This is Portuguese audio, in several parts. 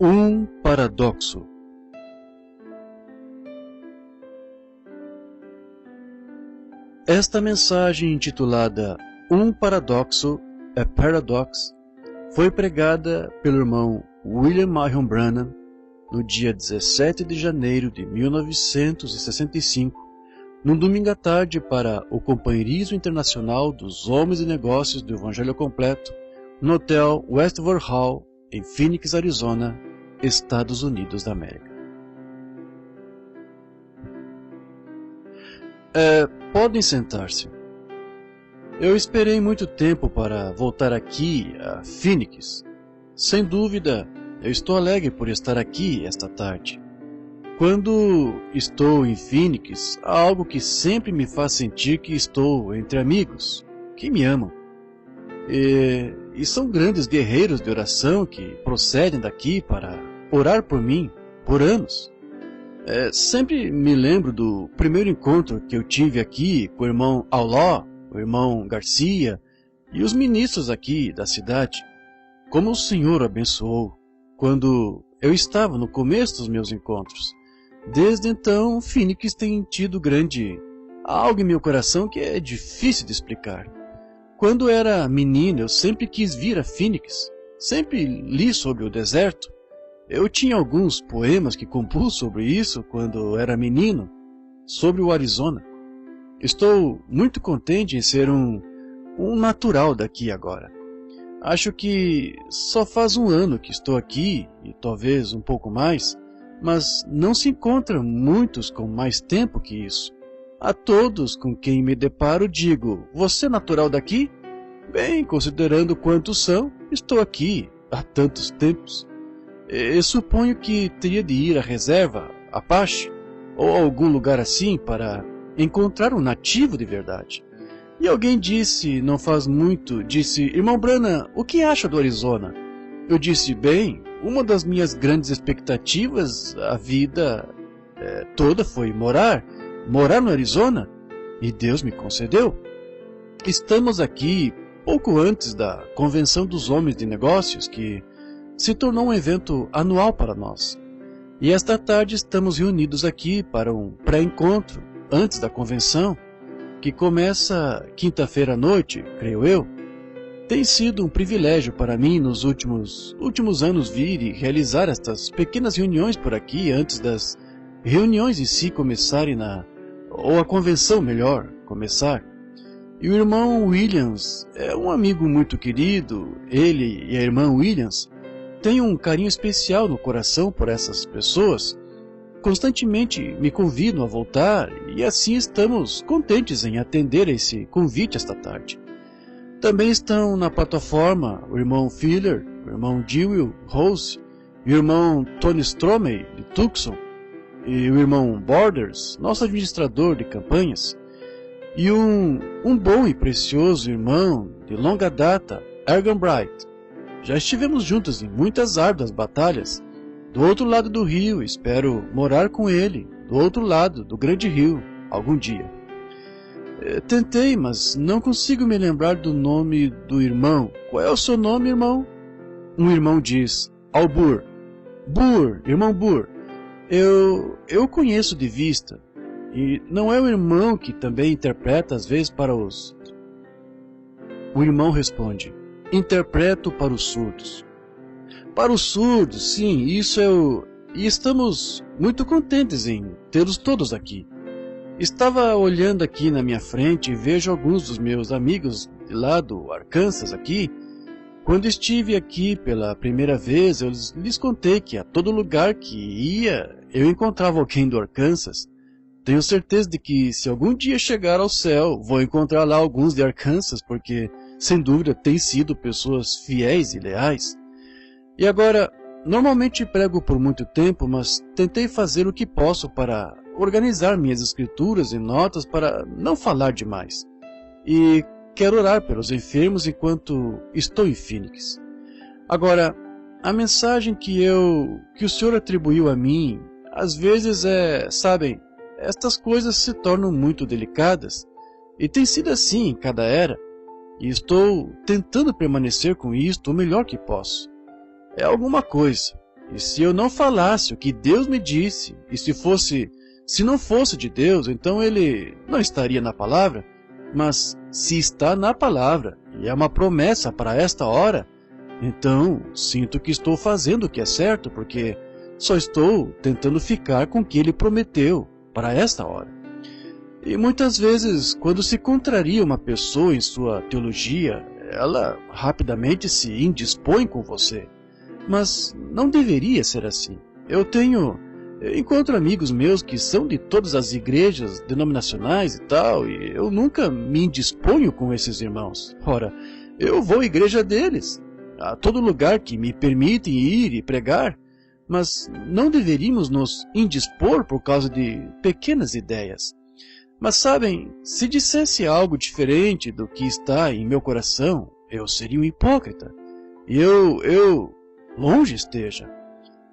Um paradoxo. Esta mensagem intitulada Um Paradoxo, A Paradox, foi pregada pelo irmão William Marion Branham no dia 17 de janeiro de 1965, num domingo à tarde para o Companheirismo Internacional dos Homens e Negócios do Evangelho Completo, no Hotel Westward Hall, em Phoenix, Arizona, Estados Unidos da América. Podem sentar-se. Eu esperei muito tempo para voltar aqui a Phoenix. Sem dúvida, eu estou alegre por estar aqui esta tarde. Quando estou em Phoenix, há algo que sempre me faz sentir que estou entre amigos, que me amam. E são grandes guerreiros de oração que procedem daqui para orar por mim por anos. Sempre me lembro do primeiro encontro que eu tive aqui com o irmão Auló, o irmão Garcia e os ministros aqui da cidade. Como o Senhor abençoou quando eu estava no começo dos meus encontros. Desde então, Phoenix tem tido algo em meu coração que é difícil de explicar. Quando era menino, eu sempre quis vir a Phoenix. Sempre li sobre o deserto. Eu tinha alguns poemas que compus sobre isso quando era menino, sobre o Arizona. Estou muito contente em ser um natural daqui agora. Acho que só faz um ano que estou aqui, e talvez um pouco mais, mas não se encontram muitos com mais tempo que isso. A todos com quem me deparo digo, você é natural daqui? Bem, considerando quantos são, estou aqui há tantos tempos. Eu suponho que teria de ir à reserva, Apache, ou algum lugar assim para encontrar um nativo de verdade. E alguém disse, não faz muito, irmão Branham, o que acha do Arizona? Eu disse, bem, uma das minhas grandes expectativas, a vida toda foi morar no Arizona, e Deus me concedeu. Estamos aqui pouco antes da Convenção dos Homens de Negócios, que se tornou um evento anual para nós. E esta tarde estamos reunidos aqui para um pré-encontro antes da convenção, que começa quinta-feira à noite, creio eu. Tem sido um privilégio para mim nos últimos anos vir e realizar estas pequenas reuniões por aqui antes das reuniões em si começarem ou a convenção melhor começar. E o irmão Williams é um amigo muito querido. Ele e a irmã Williams têm um carinho especial no coração por essas pessoas. Constantemente me convidam a voltar e assim estamos contentes em atender esse convite esta tarde. Também estão na plataforma o irmão Filler, o irmão Dewey Rose, o irmão Tony Stromey de Tucson e o irmão Borders, nosso administrador de campanhas, e um bom e precioso irmão de longa data, Ergan Bright. Já estivemos juntos em muitas árduas batalhas, do outro lado do rio, espero morar com ele, do outro lado do grande rio, algum dia. Tentei, mas não consigo me lembrar do nome do irmão. Qual é o seu nome, irmão? Um irmão diz, Albur. Irmão Burr. Eu conheço de vista. E não é o irmão que também interpreta às vezes para os... O irmão responde, interpreto para os surdos. Para os surdos, sim, isso é o... E estamos muito contentes em tê-los todos aqui. Estava olhando aqui na minha frente e vejo alguns dos meus amigos de lá do Arkansas aqui. Quando estive aqui pela primeira vez, eu lhes contei que a todo lugar que ia, eu encontrava alguém do Arkansas. Tenho certeza de que se algum dia chegar ao céu, vou encontrar lá alguns de Arkansas, porque, sem dúvida, têm sido pessoas fiéis e leais. E agora, normalmente prego por muito tempo, mas tentei fazer o que posso para organizar minhas escrituras e notas para não falar demais. E quero orar pelos enfermos enquanto estou em Phoenix. Agora, a mensagem que o Senhor atribuiu a mim, às vezes sabem, estas coisas se tornam muito delicadas, e tem sido assim em cada era, e estou tentando permanecer com isto o melhor que posso. É alguma coisa, e se eu não falasse o que Deus me disse, e se não fosse de Deus, então ele não estaria na palavra, mas se está na palavra, e é uma promessa para esta hora, então sinto que estou fazendo o que é certo, porque só estou tentando ficar com o que ele prometeu para esta hora. E muitas vezes, quando se contraria uma pessoa em sua teologia, ela rapidamente se indispõe com você. Mas não deveria ser assim. Eu encontro amigos meus que são de todas as igrejas denominacionais e tal, e eu nunca me indisponho com esses irmãos. Ora, eu vou à igreja deles, a todo lugar que me permitem ir e pregar, mas não deveríamos nos indispor por causa de pequenas ideias. Mas sabem, se dissesse algo diferente do que está em meu coração, eu seria um hipócrita. E longe esteja.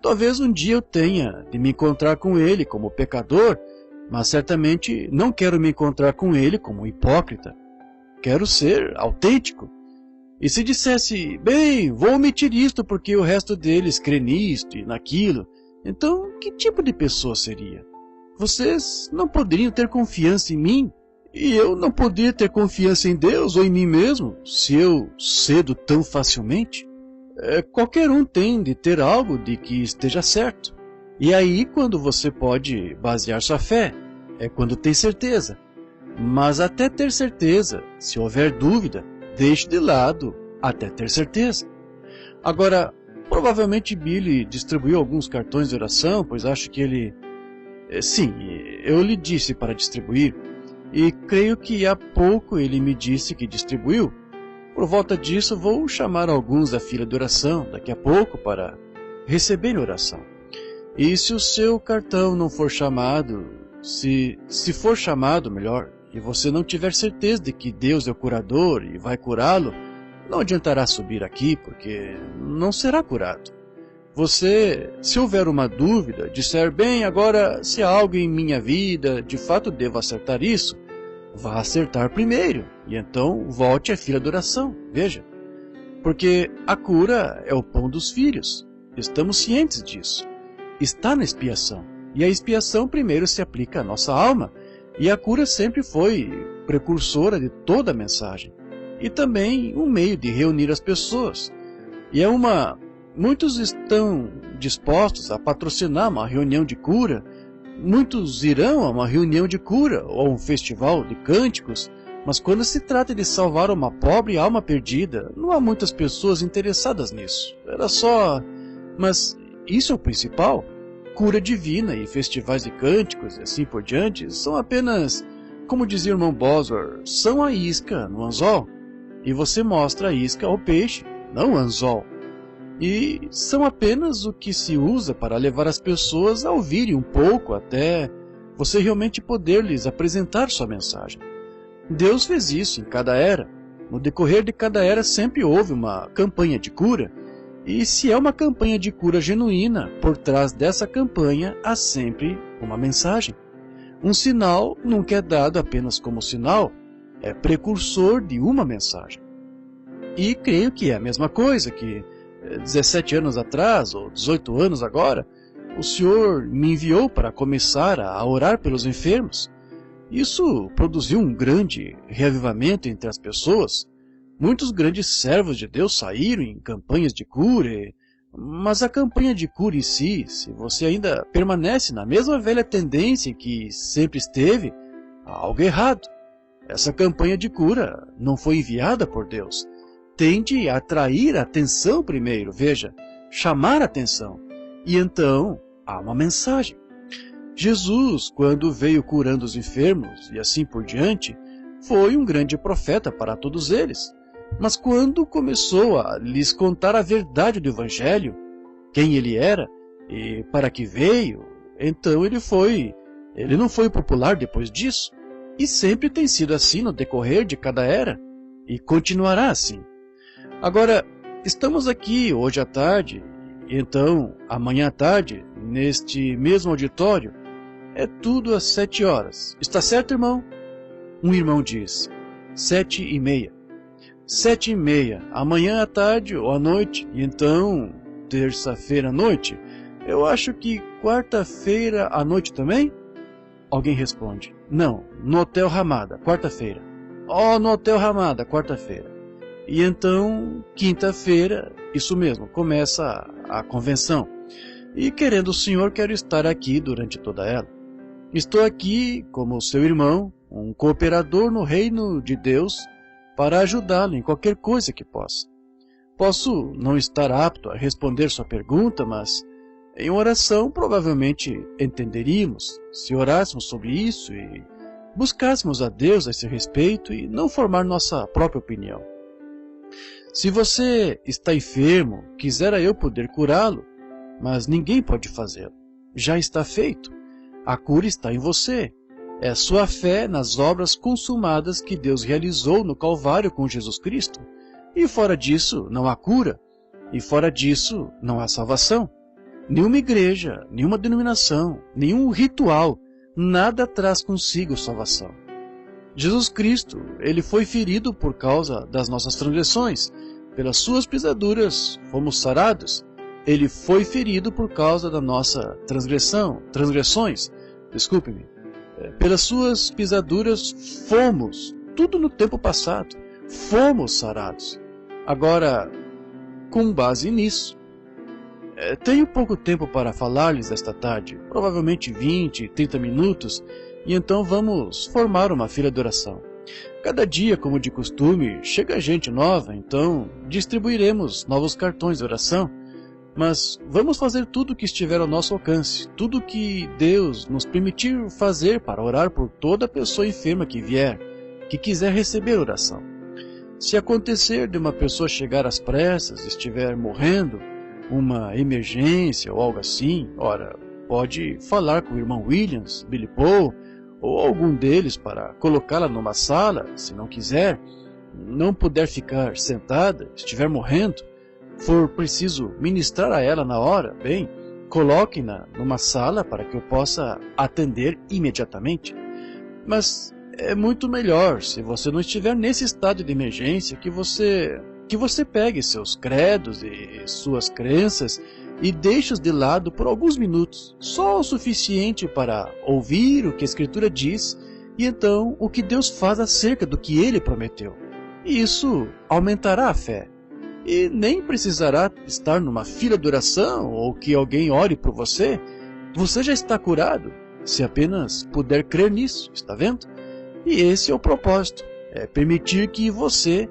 Talvez um dia eu tenha de me encontrar com ele como pecador, mas certamente não quero me encontrar com ele como um hipócrita. Quero ser autêntico. E se dissesse, bem, vou omitir isto porque o resto deles crê nisto e naquilo, então que tipo de pessoa seria? Vocês não poderiam ter confiança em mim, e eu não poderia ter confiança em Deus ou em mim mesmo, se eu cedo tão facilmente. Qualquer um tem de ter algo de que esteja certo. E aí quando você pode basear sua fé, é quando tem certeza. Mas até ter certeza, se houver dúvida, deixe de lado até ter certeza. Agora, provavelmente Billy distribuiu alguns cartões de oração, pois acho que ele... Sim, eu lhe disse para distribuir, e creio que há pouco ele me disse que distribuiu. Por volta disso, vou chamar alguns da fila de oração daqui a pouco para receber oração. E se o seu cartão não for chamado, se for chamado, melhor, e você não tiver certeza de que Deus é o curador e vai curá-lo, não adiantará subir aqui, porque não será curado. Você, se houver uma dúvida, disser, bem, agora, se há algo em minha vida, de fato devo acertar isso, vá acertar primeiro, e então volte à fila de oração, veja. Porque a cura é o pão dos filhos, estamos cientes disso. Está na expiação, e a expiação primeiro se aplica à nossa alma, e a cura sempre foi precursora de toda a mensagem, e também um meio de reunir as pessoas. E muitos estão dispostos a patrocinar uma reunião de cura, muitos irão a uma reunião de cura ou a um festival de cânticos, mas quando se trata de salvar uma pobre alma perdida, não há muitas pessoas interessadas nisso. Mas isso é o principal. Cura divina e festivais de cânticos e assim por diante são apenas, como dizia o irmão Bosworth, são a isca no anzol. E você mostra a isca ao peixe, não o anzol. E são apenas o que se usa para levar as pessoas a ouvirem um pouco até você realmente poder lhes apresentar sua mensagem. Deus fez isso em cada era. No decorrer de cada era sempre houve uma campanha de cura, e se é uma campanha de cura genuína, por trás dessa campanha há sempre uma mensagem. Um sinal nunca é dado apenas como sinal, é precursor de uma mensagem. E creio que é a mesma coisa que 17 anos atrás, ou 18 anos agora, o Senhor me enviou para começar a orar pelos enfermos. Isso produziu um grande reavivamento entre as pessoas. Muitos grandes servos de Deus saíram em campanhas de cura, mas a campanha de cura em si, se você ainda permanece na mesma velha tendência que sempre esteve, há algo errado. Essa campanha de cura não foi enviada por Deus. Tende a atrair a atenção primeiro, veja, chamar a atenção. E então há uma mensagem. Jesus, quando veio curando os enfermos e assim por diante, foi um grande profeta para todos eles. Mas quando começou a lhes contar a verdade do Evangelho, quem ele era e para que veio, então ele não foi popular depois disso. E sempre tem sido assim no decorrer de cada era, e continuará assim. Agora, estamos aqui hoje à tarde, e então amanhã à tarde neste mesmo auditório, é tudo às 7 horas. Está certo, irmão? Um irmão diz: 7:30. 7:30, amanhã à tarde ou à noite, e então, terça-feira à noite. Eu acho que quarta-feira à noite também? Alguém responde: não, no Hotel Ramada, quarta-feira. Oh, no Hotel Ramada, quarta-feira. E então, quinta-feira, isso mesmo, começa a convenção. E querendo o Senhor, quero estar aqui durante toda ela. Estou aqui como seu irmão, um cooperador no reino de Deus, para ajudá-lo em qualquer coisa que possa. Posso não estar apto a responder sua pergunta, mas em oração provavelmente entenderíamos se orássemos sobre isso e buscássemos a Deus a esse respeito e não formar nossa própria opinião. Se você está enfermo, quisera eu poder curá-lo, mas ninguém pode fazê-lo. Já está feito. A cura está em você. É a sua fé nas obras consumadas que Deus realizou no Calvário com Jesus Cristo. E fora disso não há cura. E fora disso não há salvação. Nenhuma igreja, nenhuma denominação, nenhum ritual, nada traz consigo salvação. Jesus Cristo, ele foi ferido por causa das nossas transgressões. Pelas suas pisaduras fomos sarados. Ele foi ferido por causa da nossa transgressões. Desculpe-me. Pelas suas pisaduras fomos, tudo no tempo passado, fomos sarados. Agora, com base nisso, tenho pouco tempo para falar-lhes esta tarde, provavelmente 20, 30 minutos, e então vamos formar uma fila de oração. Cada dia, como de costume, chega gente nova, então distribuiremos novos cartões de oração. Mas vamos fazer tudo o que estiver ao nosso alcance, tudo o que Deus nos permitir fazer para orar por toda pessoa enferma que vier, que quiser receber oração. Se acontecer de uma pessoa chegar às pressas, estiver morrendo, uma emergência ou algo assim, ora, pode falar com o irmão Williams, Billy Paul, ou algum deles para colocá-la numa sala, se não quiser, não puder ficar sentada, estiver morrendo, for preciso ministrar a ela na hora, bem, coloque-na numa sala para que eu possa atender imediatamente. Mas é muito melhor, se você não estiver nesse estado de emergência, que você pegue seus credos e suas crenças e deixe-os de lado por alguns minutos, só o suficiente para ouvir o que a Escritura diz e então o que Deus faz acerca do que Ele prometeu. E isso aumentará a fé. E nem precisará estar numa fila de oração ou que alguém ore por você. Você já está curado, se apenas puder crer nisso, está vendo? E esse é o propósito, é permitir que você,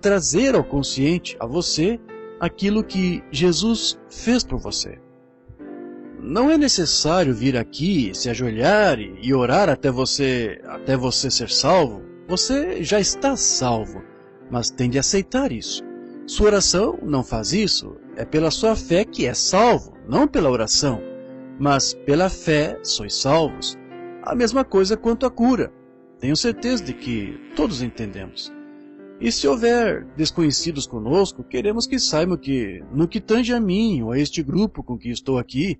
trazer ao consciente, a você, aquilo que Jesus fez por você. Não é necessário vir aqui, se ajoelhar e orar até você ser salvo. Você já está salvo, mas tem de aceitar isso. Sua oração não faz isso, é pela sua fé que é salvo, não pela oração. Mas pela fé sois salvos. A mesma coisa quanto à cura. Tenho certeza de que todos entendemos. E se houver desconhecidos conosco, queremos que saibam que, no que tange a mim ou a este grupo com que estou aqui,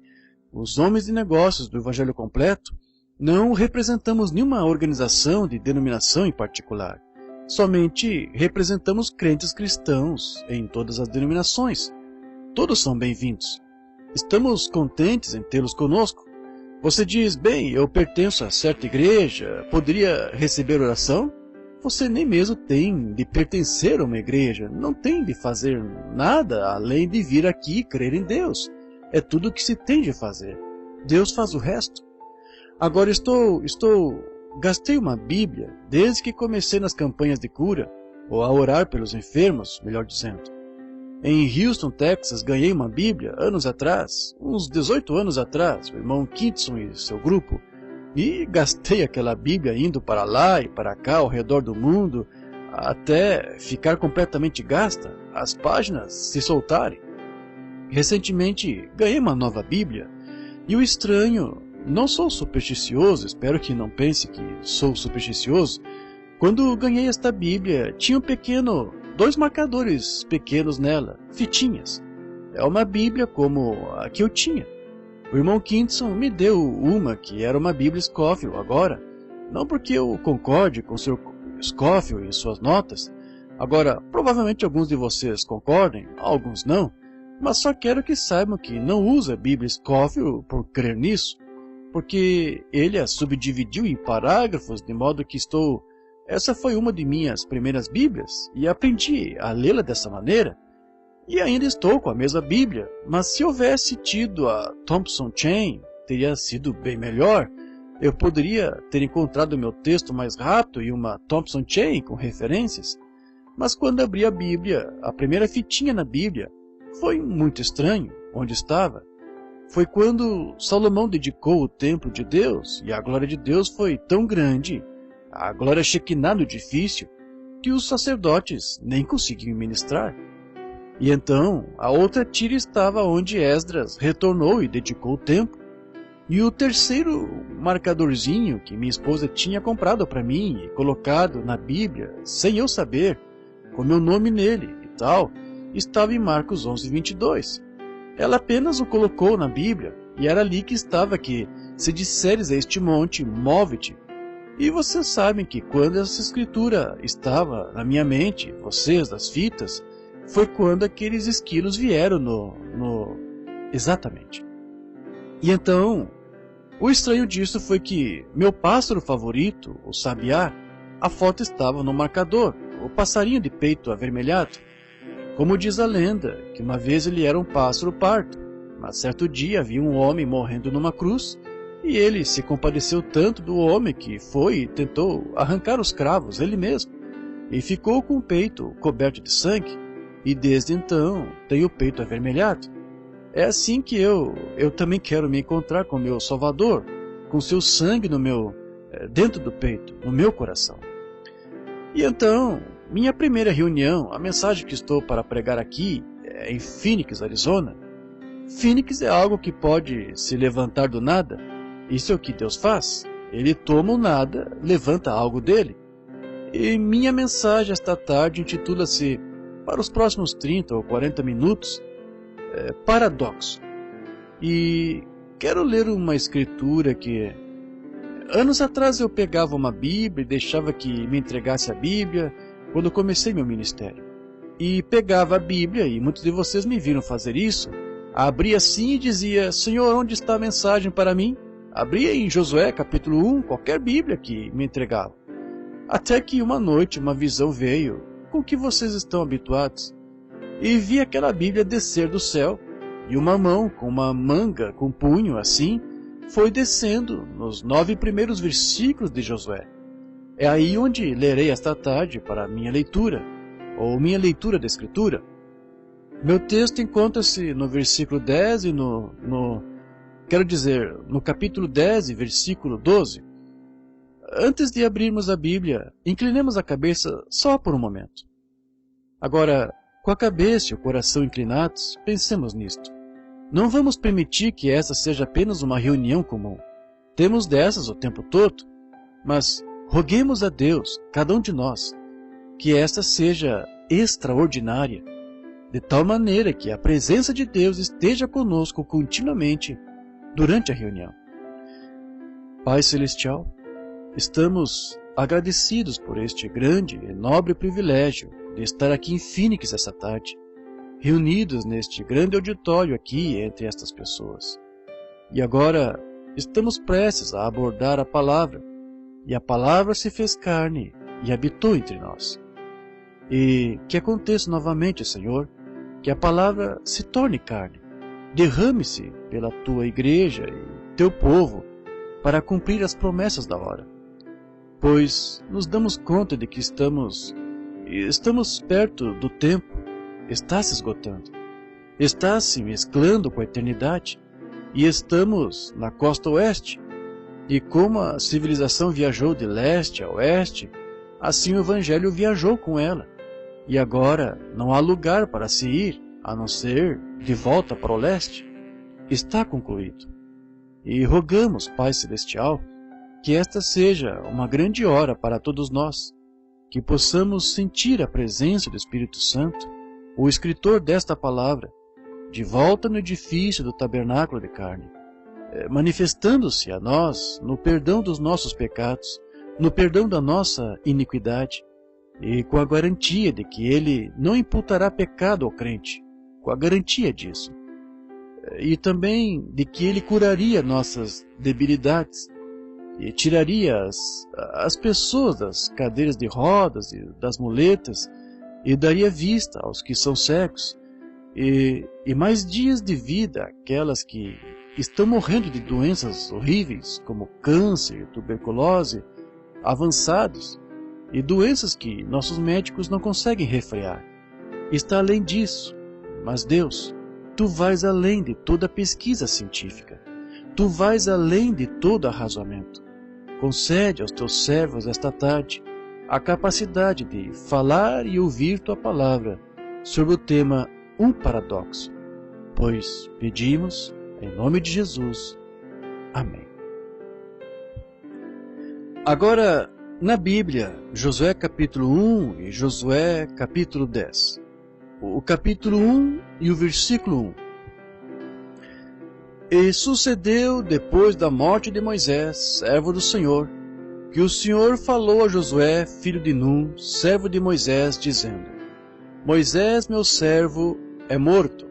os homens de negócios do Evangelho Completo, não representamos nenhuma organização de denominação em particular. Somente representamos crentes cristãos em todas as denominações. Todos são bem-vindos. Estamos contentes em tê-los conosco. Você diz, bem, eu pertenço a certa igreja, poderia receber oração? Você nem mesmo tem de pertencer a uma igreja, não tem de fazer nada além de vir aqui e crer em Deus. É tudo o que se tem de fazer. Deus faz o resto. Agora gastei uma Bíblia desde que comecei nas campanhas de cura, ou a orar pelos enfermos, melhor dizendo. Em Houston, Texas, ganhei uma Bíblia anos atrás, uns 18 anos atrás, o irmão Kitson e seu grupo, e gastei aquela Bíblia indo para lá e para cá ao redor do mundo, até ficar completamente gasta, as páginas se soltarem. Recentemente ganhei uma nova Bíblia, e o estranho, não sou supersticioso, espero que não pense que sou supersticioso. Quando ganhei esta Bíblia, tinha dois marcadores pequenos nela, fitinhas. É uma Bíblia como a que eu tinha. O irmão Kinston me deu uma que era uma Bíblia Scofield agora, não porque eu concorde com o Sr. Scofield e suas notas. Agora, provavelmente alguns de vocês concordem, alguns não, mas só quero que saibam que não uso a Bíblia Scofield por crer nisso, porque ele a subdividiu em parágrafos de modo que estou... Essa foi uma de minhas primeiras Bíblias e aprendi a lê-la dessa maneira. E ainda estou com a mesma Bíblia, mas se houvesse tido a Thompson Chain, teria sido bem melhor. Eu poderia ter encontrado o meu texto mais rápido e uma Thompson Chain com referências. Mas quando abri a Bíblia, a primeira fitinha na Bíblia, foi muito estranho onde estava. Foi quando Salomão dedicou o templo de Deus e a glória de Deus foi tão grande, a glória Shekinah no edifício, que os sacerdotes nem conseguiam ministrar. E então a outra tira estava onde Esdras retornou e dedicou o templo. E o terceiro marcadorzinho que minha esposa tinha comprado para mim e colocado na Bíblia, sem eu saber, com meu nome nele e tal, estava em Marcos 11:22. Ela apenas o colocou na Bíblia, e era ali que estava que, se disseres a este monte, move-te. E vocês sabem que quando essa escritura estava na minha mente, vocês das fitas, foi quando aqueles esquilos vieram Exatamente. E então, o estranho disso foi que meu pássaro favorito, o sabiá, a foto estava no marcador, o passarinho de peito avermelhado. Como diz a lenda, que uma vez ele era um pássaro pardo, mas certo dia havia um homem morrendo numa cruz, e ele se compadeceu tanto do homem que foi e tentou arrancar os cravos ele mesmo, e ficou com o peito coberto de sangue, e desde então tem o peito avermelhado. É assim que eu também quero me encontrar com meu Salvador, com seu sangue dentro do peito, no meu coração. E então, minha primeira reunião, a mensagem que estou para pregar aqui é em Phoenix, Arizona. Phoenix é algo que pode se levantar do nada. Isso é o que Deus faz. Ele toma o nada, levanta algo dele. E minha mensagem esta tarde intitula-se, para os próximos 30 ou 40 minutos, Paradoxo. E quero ler uma escritura que... Anos atrás eu pegava uma Bíblia e deixava que me entregasse a Bíblia quando comecei meu ministério. E pegava a Bíblia, e muitos de vocês me viram fazer isso, abria assim e dizia, Senhor, onde está a mensagem para mim? Abria em Josué capítulo 1, qualquer Bíblia que me entregava. Até que uma noite uma visão veio, com que vocês estão habituados, e vi aquela Bíblia descer do céu, e uma mão com uma manga com punho assim, foi descendo nos 9 primeiros versículos de Josué. É aí onde lerei esta tarde para minha leitura, ou minha leitura da Escritura. Meu texto encontra-se no versículo 10 e no capítulo 10 e versículo 12. Antes de abrirmos a Bíblia, inclinemos a cabeça só por um momento. Agora, com a cabeça e o coração inclinados, pensemos nisto. Não vamos permitir que essa seja apenas uma reunião comum. Temos dessas o tempo todo, mas roguemos a Deus, cada um de nós, que esta seja extraordinária, de tal maneira que a presença de Deus esteja conosco continuamente durante a reunião. Pai Celestial, estamos agradecidos por este grande e nobre privilégio de estar aqui em Phoenix essa tarde, reunidos neste grande auditório aqui entre estas pessoas. E agora estamos prestes a abordar a palavra, e a palavra se fez carne e habitou entre nós. E que aconteça novamente, Senhor, que a palavra se torne carne, derrame-se pela tua igreja e teu povo para cumprir as promessas da hora. Pois nos damos conta de que estamos perto do tempo, está se esgotando, está se mesclando com a eternidade, e estamos na costa oeste, e como a civilização viajou de leste a oeste, assim o Evangelho viajou com ela, e agora não há lugar para se ir, a não ser de volta para o leste. Está concluído. E rogamos, Pai Celestial, que esta seja uma grande hora para todos nós, que possamos sentir a presença do Espírito Santo, o escritor desta palavra, de volta no edifício do tabernáculo de carne, manifestando-se a nós no perdão dos nossos pecados, no perdão da nossa iniquidade, e com a garantia de que Ele não imputará pecado ao crente, com a garantia disso, e também de que Ele curaria nossas debilidades, e tiraria as pessoas das cadeiras de rodas e das muletas, e daria vista aos que são cegos, e mais dias de vida àquelas que estão morrendo de doenças horríveis, como câncer, tuberculose, avançados, e doenças que nossos médicos não conseguem refrear. Está além disso, mas Deus, Tu vais além de toda pesquisa científica, Tu vais além de todo arrazoamento. Concede aos Teus servos esta tarde a capacidade de falar e ouvir Tua palavra sobre o tema Um Paradoxo, pois pedimos em nome de Jesus. Amém. Agora, na Bíblia, Josué capítulo 1 e Josué capítulo 10. O capítulo 1 e o versículo 1. E sucedeu, depois da morte de Moisés, servo do Senhor, que o Senhor falou a Josué, filho de Num, servo de Moisés, dizendo: Moisés, meu servo, é morto.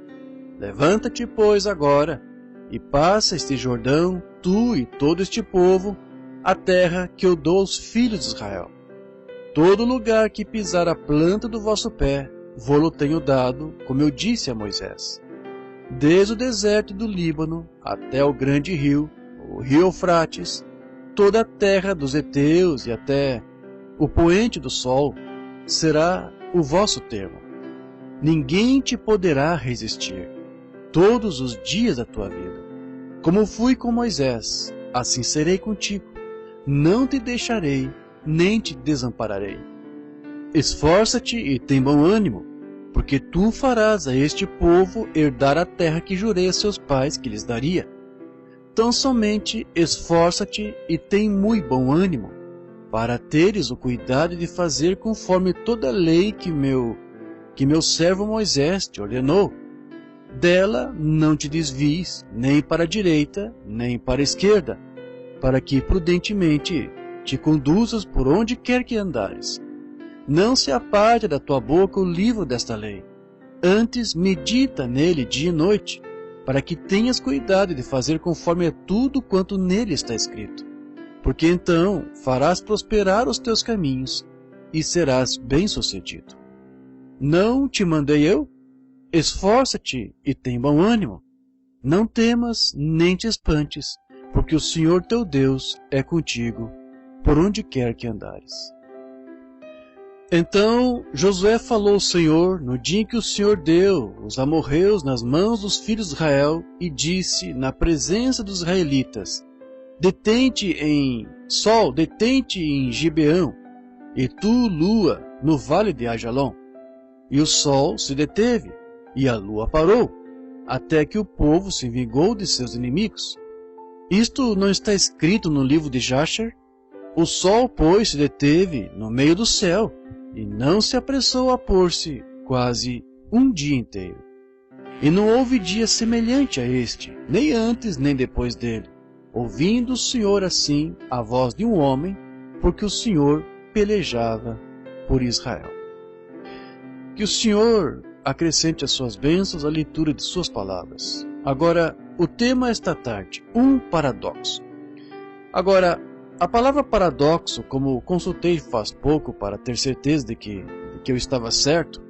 Levanta-te, pois, agora, e passa este Jordão, tu e todo este povo, a terra que eu dou aos filhos de Israel. Todo lugar que pisar a planta do vosso pé, vô-lo tenho dado, como eu disse a Moisés. Desde o deserto do Líbano até o grande rio, o rio Eufrates, toda a terra dos heteus e até o poente do sol, será o vosso termo. Ninguém te poderá resistir, todos os dias da tua vida. Como fui com Moisés, assim serei contigo. Não te deixarei, nem te desampararei. Esforça-te e tem bom ânimo, porque tu farás a este povo herdar a terra que jurei a seus pais que lhes daria. Tão somente esforça-te e tem muito bom ânimo, para teres o cuidado de fazer conforme toda a lei que meu servo Moisés te ordenou. Dela não te desvies, nem para a direita, nem para a esquerda, para que prudentemente te conduzas por onde quer que andares. Não se aparte da tua boca o livro desta lei. Antes medita nele dia e noite, para que tenhas cuidado de fazer conforme a tudo quanto nele está escrito. Porque então farás prosperar os teus caminhos e serás bem-sucedido. Não te mandei eu? Esforça-te e tem bom ânimo. Não temas nem te espantes, porque o Senhor teu Deus é contigo, por onde quer que andares. Então Josué falou ao Senhor no dia em que o Senhor deu os amorreus nas mãos dos filhos de Israel e disse na presença dos israelitas: Detente em Sol, detente em Gibeão, e tu, lua, no vale de Ajalon. E o sol se deteve, e a lua parou, até que o povo se vingou de seus inimigos. Isto não está escrito no livro de Jasher? O sol, pois, se deteve no meio do céu, e não se apressou a pôr-se quase um dia inteiro. E não houve dia semelhante a este, nem antes nem depois dele, ouvindo o Senhor assim a voz de um homem, porque o Senhor pelejava por Israel. Que o Senhor acrescente as suas bênçãos à leitura de suas palavras. Agora, o tema esta tarde, um paradoxo. Agora, a palavra paradoxo, como consultei faz pouco para ter certeza de que eu estava certo,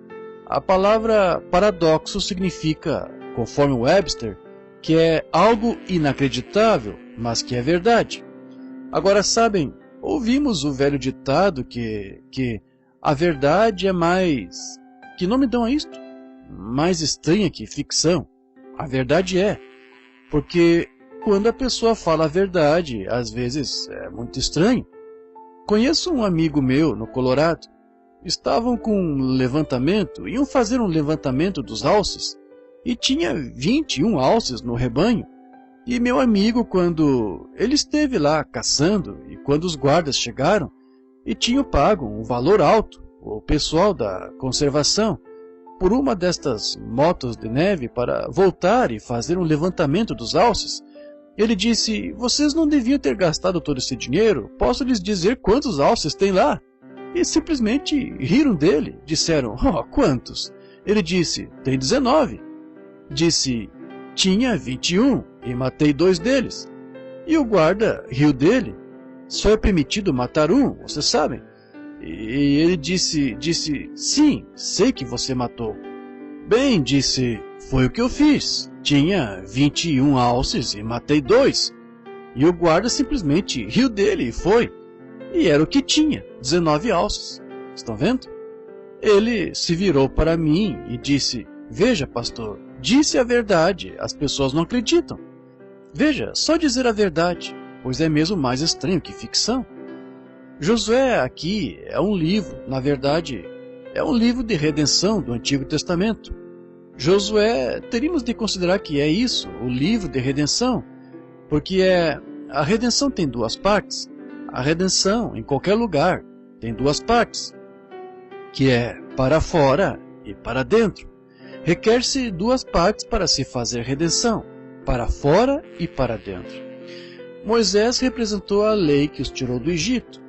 a palavra paradoxo significa, conforme Webster, que é algo inacreditável, mas que é verdade. Agora, sabem, ouvimos o velho ditado que a verdade é mais... Que nome dão a isto? Mais estranha que ficção. A verdade é, porque quando a pessoa fala a verdade, às vezes é muito estranho. Conheço um amigo meu no Colorado. Estavam com um levantamento, iam fazer um levantamento dos alces, e tinha 21 alces no rebanho. E meu amigo, quando ele esteve lá caçando, e quando os guardas chegaram, e tinham pago um valor alto, o pessoal da conservação, por uma destas motos de neve para voltar e fazer um levantamento dos alces, Ele disse, vocês não deviam ter gastado todo esse dinheiro, posso lhes dizer quantos alces tem lá. E simplesmente riram dele, disseram, oh, quantos? Ele disse, tem 19. Disse, tinha 21 e matei 2 deles. E o guarda riu dele, só é permitido matar um, vocês sabem. E ele disse, sim, sei que você matou. Bem, disse, foi o que eu fiz. Tinha 21 alces e matei 2. E o guarda simplesmente riu dele e foi. E era o que tinha, 19 alces. Estão vendo? Ele se virou para mim e disse, veja, pastor, disse a verdade, as pessoas não acreditam. Veja, só dizer a verdade, pois é mesmo mais estranho que ficção. Josué aqui é um livro, na verdade, é um livro de redenção do Antigo Testamento. Josué, teríamos de considerar que é isso, o livro de redenção, porque a redenção tem 2 partes. A redenção, em qualquer lugar, tem 2 partes, que é para fora e para dentro. Requer-se 2 partes para se fazer redenção, para fora e para dentro. Moisés representou a lei que os tirou do Egito,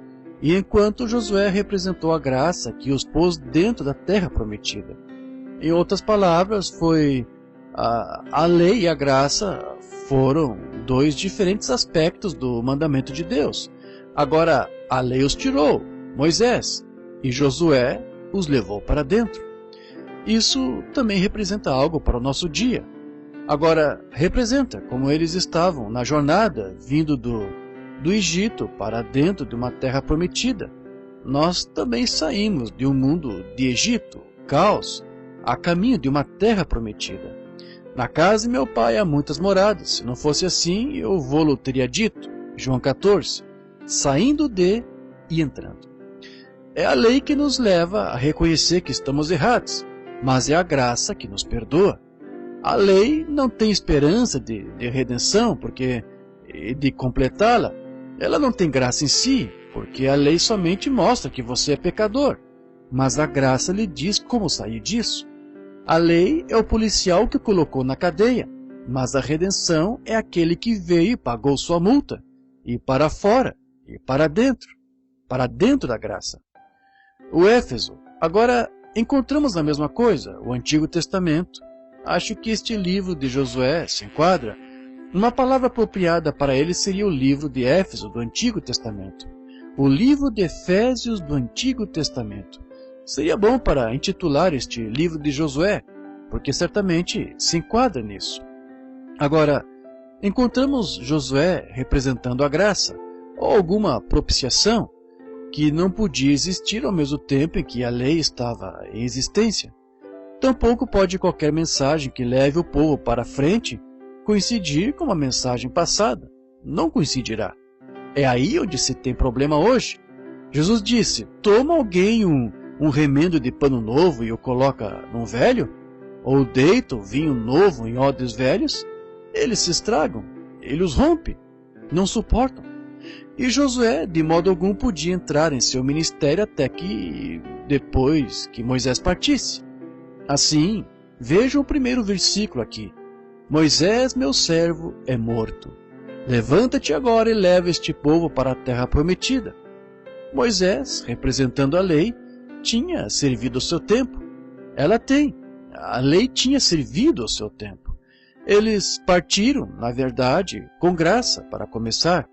e enquanto Josué representou a graça que os pôs dentro da terra prometida. Em outras palavras, foi a lei e a graça foram 2 diferentes aspectos do mandamento de Deus. Agora, a lei os tirou, Moisés, e Josué os levou para dentro. Isso também representa algo para o nosso dia. Agora, representa como eles estavam na jornada, vindo do Egito para dentro de uma terra prometida. Nós também saímos de um mundo de Egito, caos, a caminho de uma terra prometida. Na casa de meu pai há muitas moradas. Se não fosse assim, eu vou-lo teria dito. João 14. Saindo de e entrando. É a lei que nos leva a reconhecer que estamos errados, mas é a graça que nos perdoa. A lei não tem esperança de redenção, porque de completá-la. Ela não tem graça em si, porque a lei somente mostra que você é pecador, mas a graça lhe diz como sair disso. A lei é o policial que o colocou na cadeia, mas a redenção é aquele que veio e pagou sua multa, e para fora, e para dentro da graça. O Éfeso. Agora, encontramos a mesma coisa, o Antigo Testamento. Acho que este livro de Josué se enquadra. Uma palavra apropriada para ele seria o livro de Éfeso do Antigo Testamento. O livro de Efésios do Antigo Testamento. Seria bom para intitular este livro de Josué, porque certamente se enquadra nisso. Agora, encontramos Josué representando a graça, ou alguma propiciação, que não podia existir ao mesmo tempo em que a lei estava em existência. Tampouco pode qualquer mensagem que leve o povo para frente coincidir com uma mensagem passada. Não coincidirá. É aí onde se tem problema hoje. Jesus disse, toma alguém um remendo de pano novo e o coloca num velho? Ou deita o vinho novo em odres velhos? Eles se estragam, ele os rompe, não suportam. E Josué, de modo algum, podia entrar em seu ministério até que depois que Moisés partisse. Assim, vejam o primeiro versículo aqui. Moisés, meu servo, é morto. Levanta-te agora e leva este povo para a terra prometida. Moisés, representando a lei, tinha servido o seu tempo. Ela tem. A lei tinha servido o seu tempo. Eles partiram, na verdade, com graça, para começar.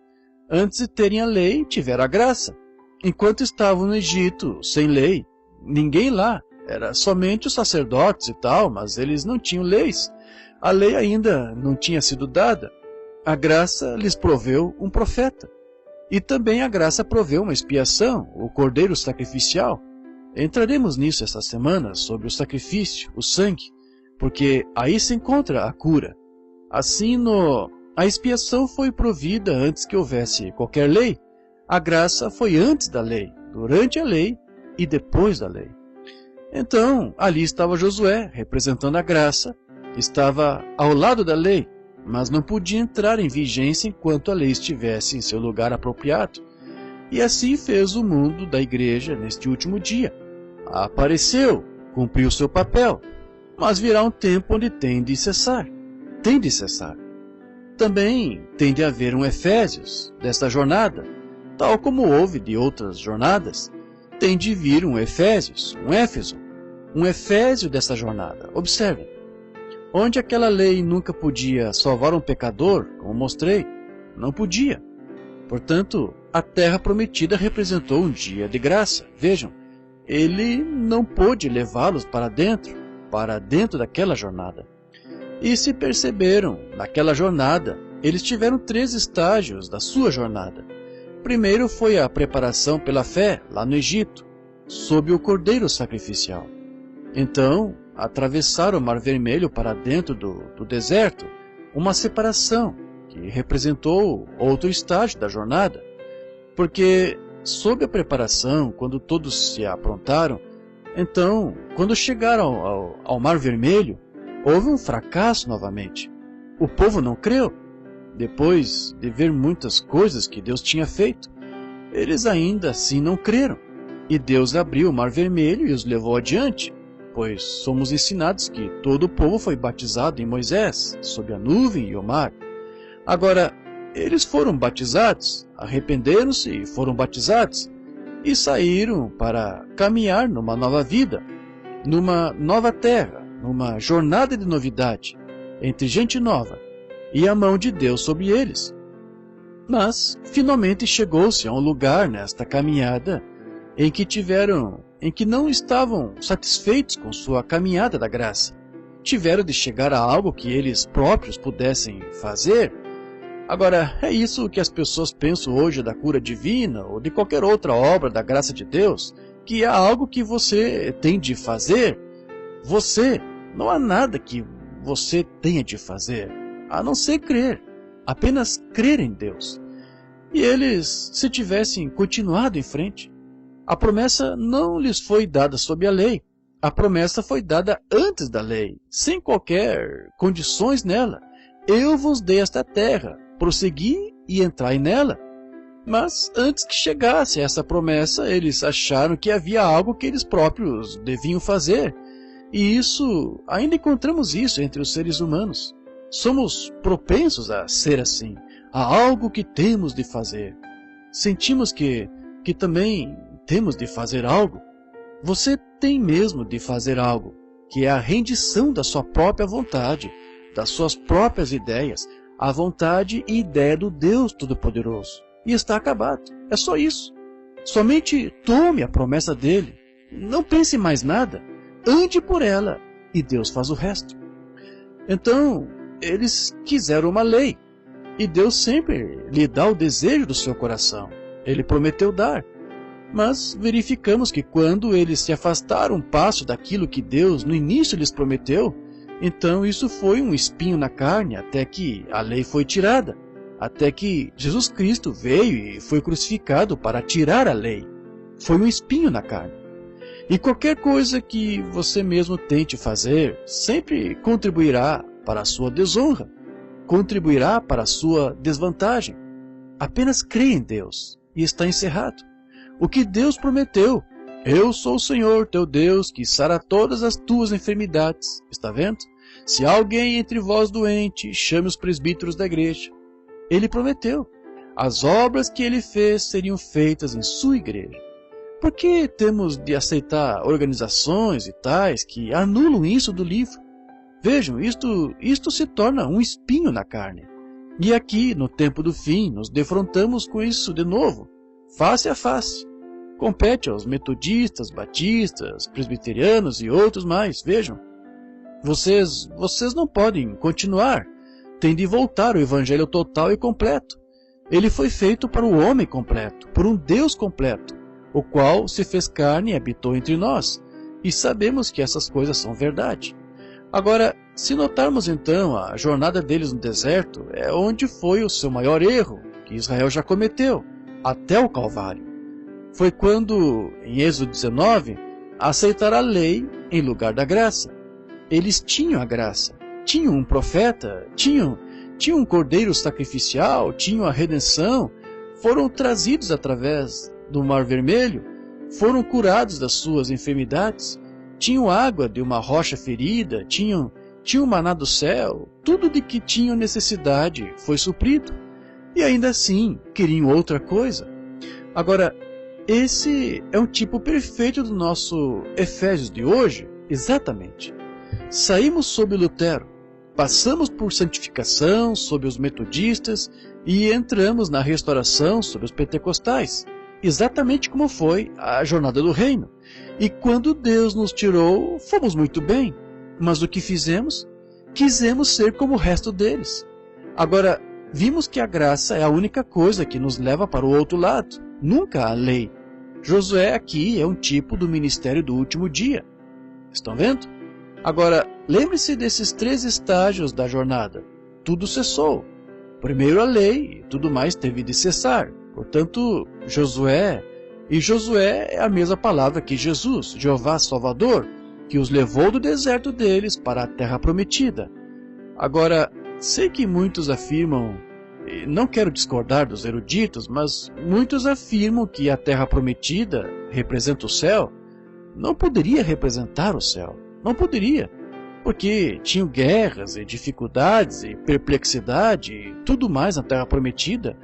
Antes de terem a lei, tiveram a graça. Enquanto estavam no Egito, sem lei, ninguém lá. Era somente os sacerdotes e tal, mas eles não tinham leis. A lei ainda não tinha sido dada. A graça lhes proveu um profeta. E também a graça proveu uma expiação, o cordeiro sacrificial. Entraremos nisso essa semana, sobre o sacrifício, o sangue, porque aí se encontra a cura. Assim, a expiação foi provida antes que houvesse qualquer lei. A graça foi antes da lei, durante a lei e depois da lei. Então, ali estava Josué, representando a graça, estava ao lado da lei, mas não podia entrar em vigência enquanto a lei estivesse em seu lugar apropriado. E assim fez o mundo da igreja neste último dia. Apareceu, cumpriu seu papel, mas virá um tempo onde tem de cessar. Tem de cessar. também tem de haver um Efésios desta jornada, tal como houve de outras jornadas. Tem de vir um Efésios, um Éfeso, um Efésio dessa jornada. Observem, onde aquela lei nunca podia salvar um pecador, como mostrei, não podia. Portanto, a terra prometida representou um dia de graça. Vejam, ele não pôde levá-los para dentro daquela jornada. E se perceberam, naquela jornada, eles tiveram 3 estágios da sua jornada. Primeiro foi a preparação pela fé, lá no Egito, sob o cordeiro sacrificial. Então, atravessaram o Mar Vermelho para dentro do deserto, uma separação que representou outro estágio da jornada. Porque, sob a preparação, quando todos se aprontaram, então, quando chegaram ao Mar Vermelho, houve um fracasso novamente. O povo não creu. Depois de ver muitas coisas que Deus tinha feito, eles ainda assim não creram. E Deus abriu o Mar Vermelho e os levou adiante, pois somos ensinados que todo o povo foi batizado em Moisés, sob a nuvem e o mar. Agora, eles foram batizados, arrependeram-se e foram batizados, e saíram para caminhar numa nova vida, numa nova terra, numa jornada de novidade, entre gente nova, e a mão de Deus sobre eles. Mas, finalmente chegou-se a um lugar nesta caminhada em que não estavam satisfeitos com sua caminhada da graça. Tiveram de chegar a algo que eles próprios pudessem fazer. Agora, é isso que as pessoas pensam hoje da cura divina ou de qualquer outra obra da graça de Deus, que é algo que você tem de fazer. Não há nada que você tenha de fazer, a não ser crer, apenas crer em Deus. E eles, se tivessem continuado em frente, a promessa não lhes foi dada sob a lei, a promessa foi dada antes da lei, sem qualquer condições nela. Eu vos dei esta terra, prossegui e entrai nela. Mas antes que chegasse essa promessa, eles acharam que havia algo que eles próprios deviam fazer. E ainda encontramos isso entre os seres humanos. Somos propensos a ser assim. Há algo que temos de fazer. Sentimos que também temos de fazer algo. Você tem mesmo de fazer algo, que é a rendição da sua própria vontade, das suas próprias ideias, a vontade e ideia do Deus Todo-Poderoso. E está acabado. É só isso. Somente tome a promessa dele. Não pense em mais nada. Ande por ela, e Deus faz o resto. Então, eles quiseram uma lei, e Deus sempre lhe dá o desejo do seu coração. Ele prometeu dar. Mas verificamos que quando eles se afastaram um passo daquilo que Deus no início lhes prometeu, então isso foi um espinho na carne até que a lei foi tirada, até que Jesus Cristo veio e foi crucificado para tirar a lei. Foi um espinho na carne. E qualquer coisa que você mesmo tente fazer sempre contribuirá para a sua desonra, contribuirá para a sua desvantagem. Apenas creia em Deus e está encerrado. O que Deus prometeu: eu sou o Senhor teu Deus que sara todas as tuas enfermidades. Está vendo? Se alguém entre vós doente, chame os presbíteros da igreja. Ele prometeu. As obras que ele fez seriam feitas em sua igreja. Por que temos de aceitar organizações e tais que anulam isso do livro? Vejam, isto se torna um espinho na carne. E aqui, no tempo do fim, nos defrontamos com isso de novo, face a face. Compete aos metodistas, batistas, presbiterianos e outros mais. Vejam, vocês não podem continuar. Tem de voltar ao evangelho total e completo. Ele foi feito para o homem completo, por um Deus completo, o qual se fez carne e habitou entre nós, e sabemos que essas coisas são verdade. Agora, se notarmos então a jornada deles no deserto, é onde foi o seu maior erro, que Israel já cometeu, até o Calvário. Foi quando, em Êxodo 19, aceitaram a lei em lugar da graça. Eles tinham a graça, tinham um profeta, tinham um cordeiro sacrificial, tinham a redenção, foram trazidos através do Mar Vermelho, foram curados das suas enfermidades, tinham água de uma rocha ferida, tinham tinham maná do céu, tudo de que tinham necessidade foi suprido. E ainda assim, queriam outra coisa. Agora, esse é um tipo perfeito do nosso Efésios de hoje, exatamente. Saímos sob Lutero, passamos por santificação sob os metodistas e entramos na restauração sob os pentecostais, exatamente como foi a jornada do reino. E quando Deus nos tirou, fomos muito bem, mas o que fizemos? Quisemos ser como o resto deles. Agora, vimos que a graça é a única coisa que nos leva para o outro lado, nunca a lei. Josué aqui é um tipo do ministério do último dia. Estão vendo? Agora, lembre-se desses 3 estágios da jornada. Tudo cessou. Primeiro a lei, e tudo mais teve de cessar. Portanto, Josué é a mesma palavra que Jesus, Jeová Salvador, que os levou do deserto deles para a terra prometida. Agora, sei que muitos afirmam, e não quero discordar dos eruditos, mas muitos afirmam que a terra prometida representa o céu. Não poderia representar o céu. Não poderia, porque tinham guerras e dificuldades e perplexidade e tudo mais na terra prometida.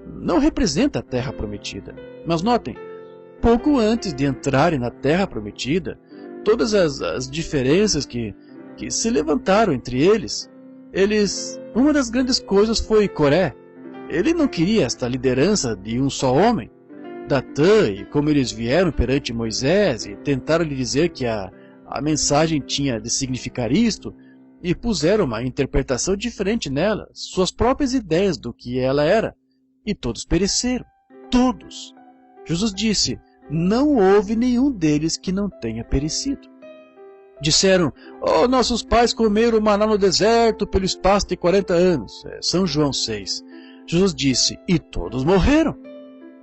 Não representa a terra prometida. Mas notem, pouco antes de entrarem na terra prometida, todas as diferenças que se levantaram entre eles, uma das grandes coisas foi Coré. Ele não queria esta liderança de um só homem. Datã, e como eles vieram perante Moisés e tentaram lhe dizer que a mensagem tinha de significar isto, e puseram uma interpretação diferente nela, suas próprias ideias do que ela era, e todos pereceram. Todos. Jesus disse, não houve nenhum deles que não tenha perecido. Disseram, nossos pais comeram maná no deserto pelo espaço de 40 anos. São João 6. Jesus disse, e todos morreram.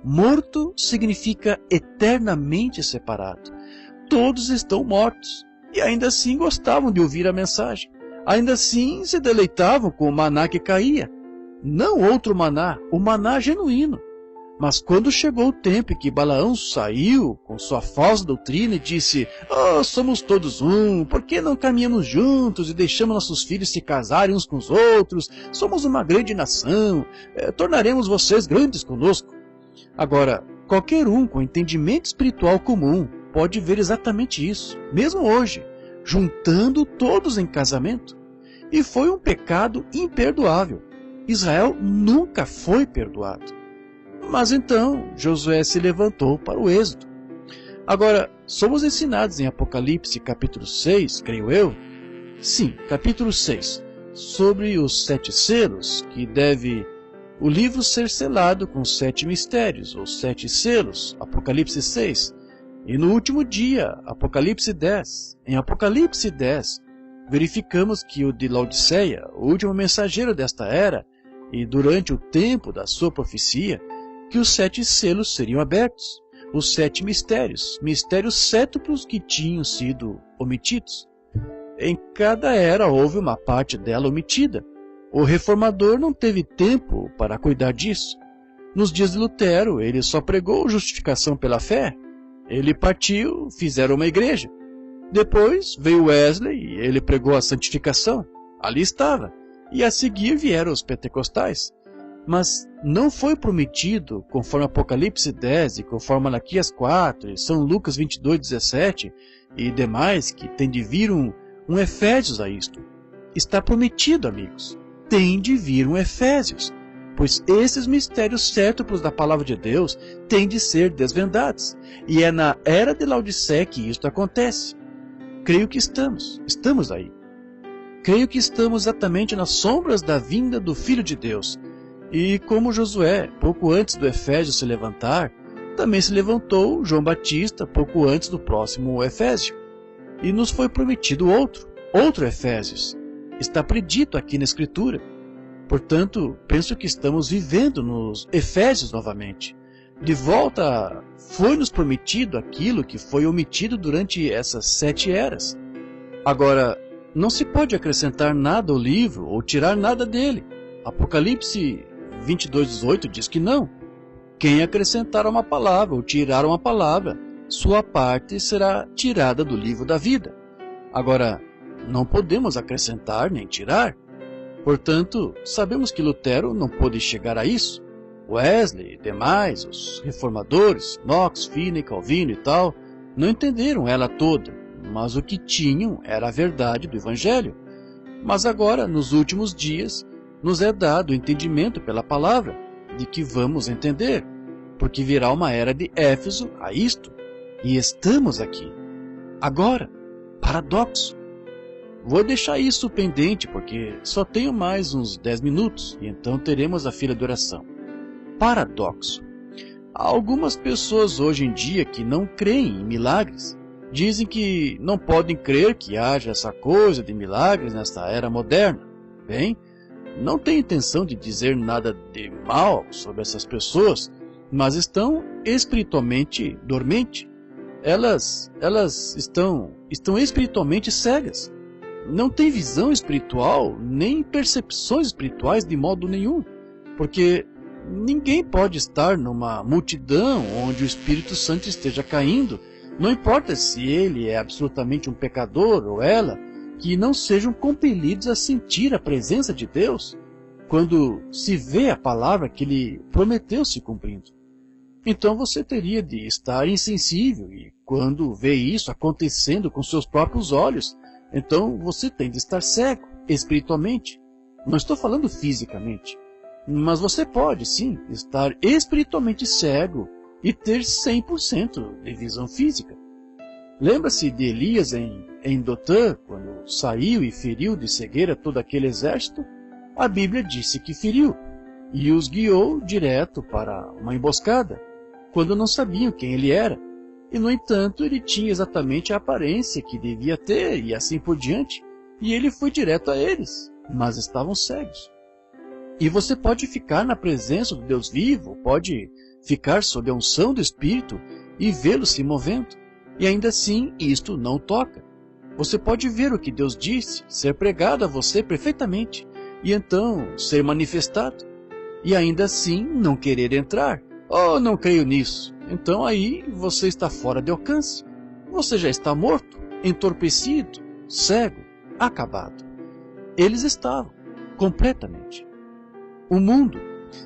Morto significa eternamente separado. Todos estão mortos. E ainda assim gostavam de ouvir a mensagem. Ainda assim se deleitavam com o maná que caía. Não outro maná, o maná genuíno. Mas quando chegou o tempo em que Balaão saiu com sua falsa doutrina e disse, somos todos um, por que não caminhamos juntos e deixamos nossos filhos se casarem uns com os outros? Somos uma grande nação, tornaremos vocês grandes conosco. Agora, qualquer um com entendimento espiritual comum pode ver exatamente isso, mesmo hoje, juntando todos em casamento. E foi um pecado imperdoável. Israel nunca foi perdoado. Mas então Josué se levantou para o êxodo. Agora, somos ensinados em Apocalipse capítulo 6, creio eu, sim, capítulo 6, sobre os 7 selos, que deve o livro ser selado com 7 mistérios, ou 7 selos, Apocalipse 6. E no último dia, Apocalipse 10. Em Apocalipse 10, verificamos que o de Laodiceia, o último mensageiro desta era, e durante o tempo da sua profecia, que os 7 selos seriam abertos, os 7 mistérios sétuplos que tinham sido omitidos. Em cada era houve uma parte dela omitida. O reformador não teve tempo para cuidar disso. Nos dias de Lutero, ele só pregou justificação pela fé. Ele partiu, fizeram uma igreja. Depois veio Wesley e ele pregou a santificação. Ali estava. E a seguir vieram os pentecostais. Mas não foi prometido, conforme Apocalipse 10 e conforme Malaquias 4 e São Lucas 22:17 e demais, que tem de vir um Efésios a isto. Está prometido, amigos. Tem de vir um Efésios, pois esses mistérios sétuplos da palavra de Deus têm de ser desvendados. E é na era de Laodiceia que isto acontece. Creio que estamos aí. Creio que estamos exatamente nas sombras da vinda do Filho de Deus. E como Josué, pouco antes do Efésio se levantar, também se levantou João Batista pouco antes do próximo Efésio. E nos foi prometido outro Efésios. Está predito aqui na Escritura. Portanto, penso que estamos vivendo nos Efésios novamente. De volta, foi-nos prometido aquilo que foi omitido durante essas 7 eras. Agora, não se pode acrescentar nada ao livro ou tirar nada dele. Apocalipse 22:18 diz que não. Quem acrescentar uma palavra ou tirar uma palavra, sua parte será tirada do livro da vida. Agora, não podemos acrescentar nem tirar. Portanto, sabemos que Lutero não pôde chegar a isso. Wesley e demais, os reformadores, Knox, Finney, Calvino e tal, não entenderam ela toda, mas o que tinham era a verdade do Evangelho. Mas agora, nos últimos dias, nos é dado o entendimento pela palavra, de que vamos entender, porque virá uma era de Éfeso a isto, e estamos aqui. Agora, paradoxo. Vou deixar isso pendente, porque só tenho mais uns 10 minutos, e então teremos a fila de oração. Paradoxo. Há algumas pessoas hoje em dia que não creem em milagres. Dizem que não podem crer que haja essa coisa de milagres nesta era moderna. Bem, não tenho intenção de dizer nada de mal sobre essas pessoas, mas estão espiritualmente dormentes. Elas estão espiritualmente cegas. Não têm visão espiritual, nem percepções espirituais de modo nenhum, porque ninguém pode estar numa multidão onde o Espírito Santo esteja caindo, não importa se ele é absolutamente um pecador ou ela, que não sejam compelidos a sentir a presença de Deus quando se vê a palavra que ele prometeu se cumprindo. Então você teria de estar insensível, e quando vê isso acontecendo com seus próprios olhos, então você tem de estar cego espiritualmente. Não estou falando fisicamente, mas você pode sim estar espiritualmente cego e ter 100% de visão física. Lembra-se de Elias em Dotã, quando saiu e feriu de cegueira todo aquele exército? A Bíblia disse que feriu e os guiou direto para uma emboscada, quando não sabiam quem ele era. E, no entanto, ele tinha exatamente a aparência que devia ter e assim por diante, e ele foi direto a eles, mas estavam cegos. E você pode ficar na presença do Deus vivo, pode ficar sob a unção do Espírito e vê-lo se movendo, e ainda assim isto não toca. Você pode ver o que Deus disse, ser pregado a você perfeitamente, e então ser manifestado, e ainda assim não querer entrar. Oh, não creio nisso. Então aí você está fora de alcance. Você já está morto, entorpecido, cego, acabado. Eles estavam, completamente. O mundo,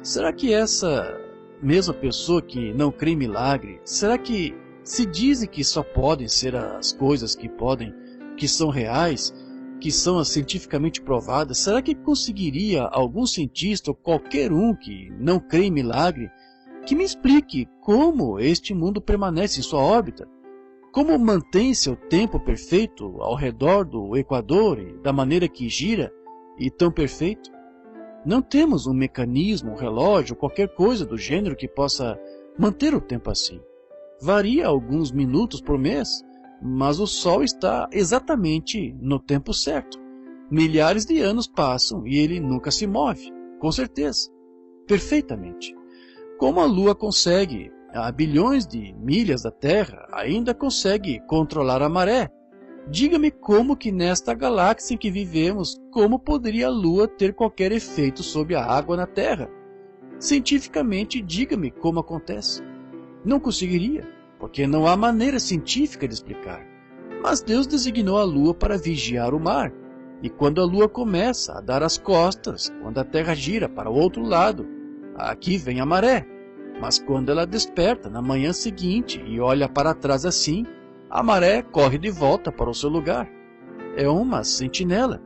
será que essa mesma pessoa que não crê em milagre, será que se dizem que só podem ser as coisas que são reais, que são cientificamente provadas, será que conseguiria algum cientista ou qualquer um que não crê em milagre que me explique como este mundo permanece em sua órbita? Como mantém seu tempo perfeito ao redor do Equador e da maneira que gira e tão perfeito? Não temos um mecanismo, um relógio, qualquer coisa do gênero que possa manter o tempo assim. Varia alguns minutos por mês, mas o Sol está exatamente no tempo certo. Milhares de anos passam e ele nunca se move, com certeza, perfeitamente. Como a Lua consegue, a bilhões de milhas da Terra, ainda consegue controlar a maré. Diga-me como que nesta galáxia em que vivemos, como poderia a Lua ter qualquer efeito sobre a água na Terra? Cientificamente, diga-me como acontece. Não conseguiria, porque não há maneira científica de explicar. Mas Deus designou a Lua para vigiar o mar. E quando a Lua começa a dar as costas, quando a Terra gira para o outro lado, aqui vem a maré. Mas quando ela desperta na manhã seguinte e olha para trás assim, a maré corre de volta para o seu lugar. É uma sentinela.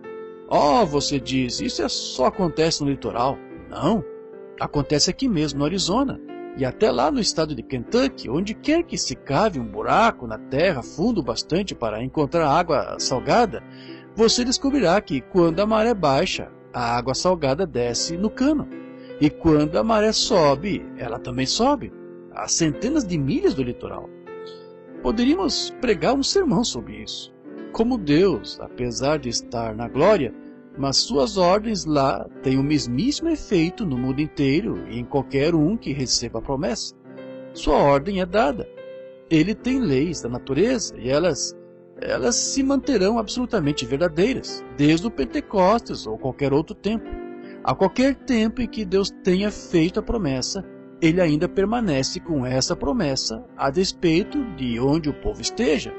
Oh, você diz, isso só acontece no litoral. Não, acontece aqui mesmo no Arizona. E até lá no estado de Kentucky, onde quer que se cave um buraco na terra fundo bastante para encontrar água salgada, você descobrirá que quando a maré baixa, a água salgada desce no cano. E quando a maré sobe, ela também sobe, a centenas de milhas do litoral. Poderíamos pregar um sermão sobre isso. Como Deus, apesar de estar na glória, mas suas ordens lá têm o mesmíssimo efeito no mundo inteiro e em qualquer um que receba a promessa. Sua ordem é dada. Ele tem leis da natureza e elas se manterão absolutamente verdadeiras, desde o Pentecostes ou qualquer outro tempo. A qualquer tempo em que Deus tenha feito a promessa, ele ainda permanece com essa promessa a despeito de onde o povo esteja,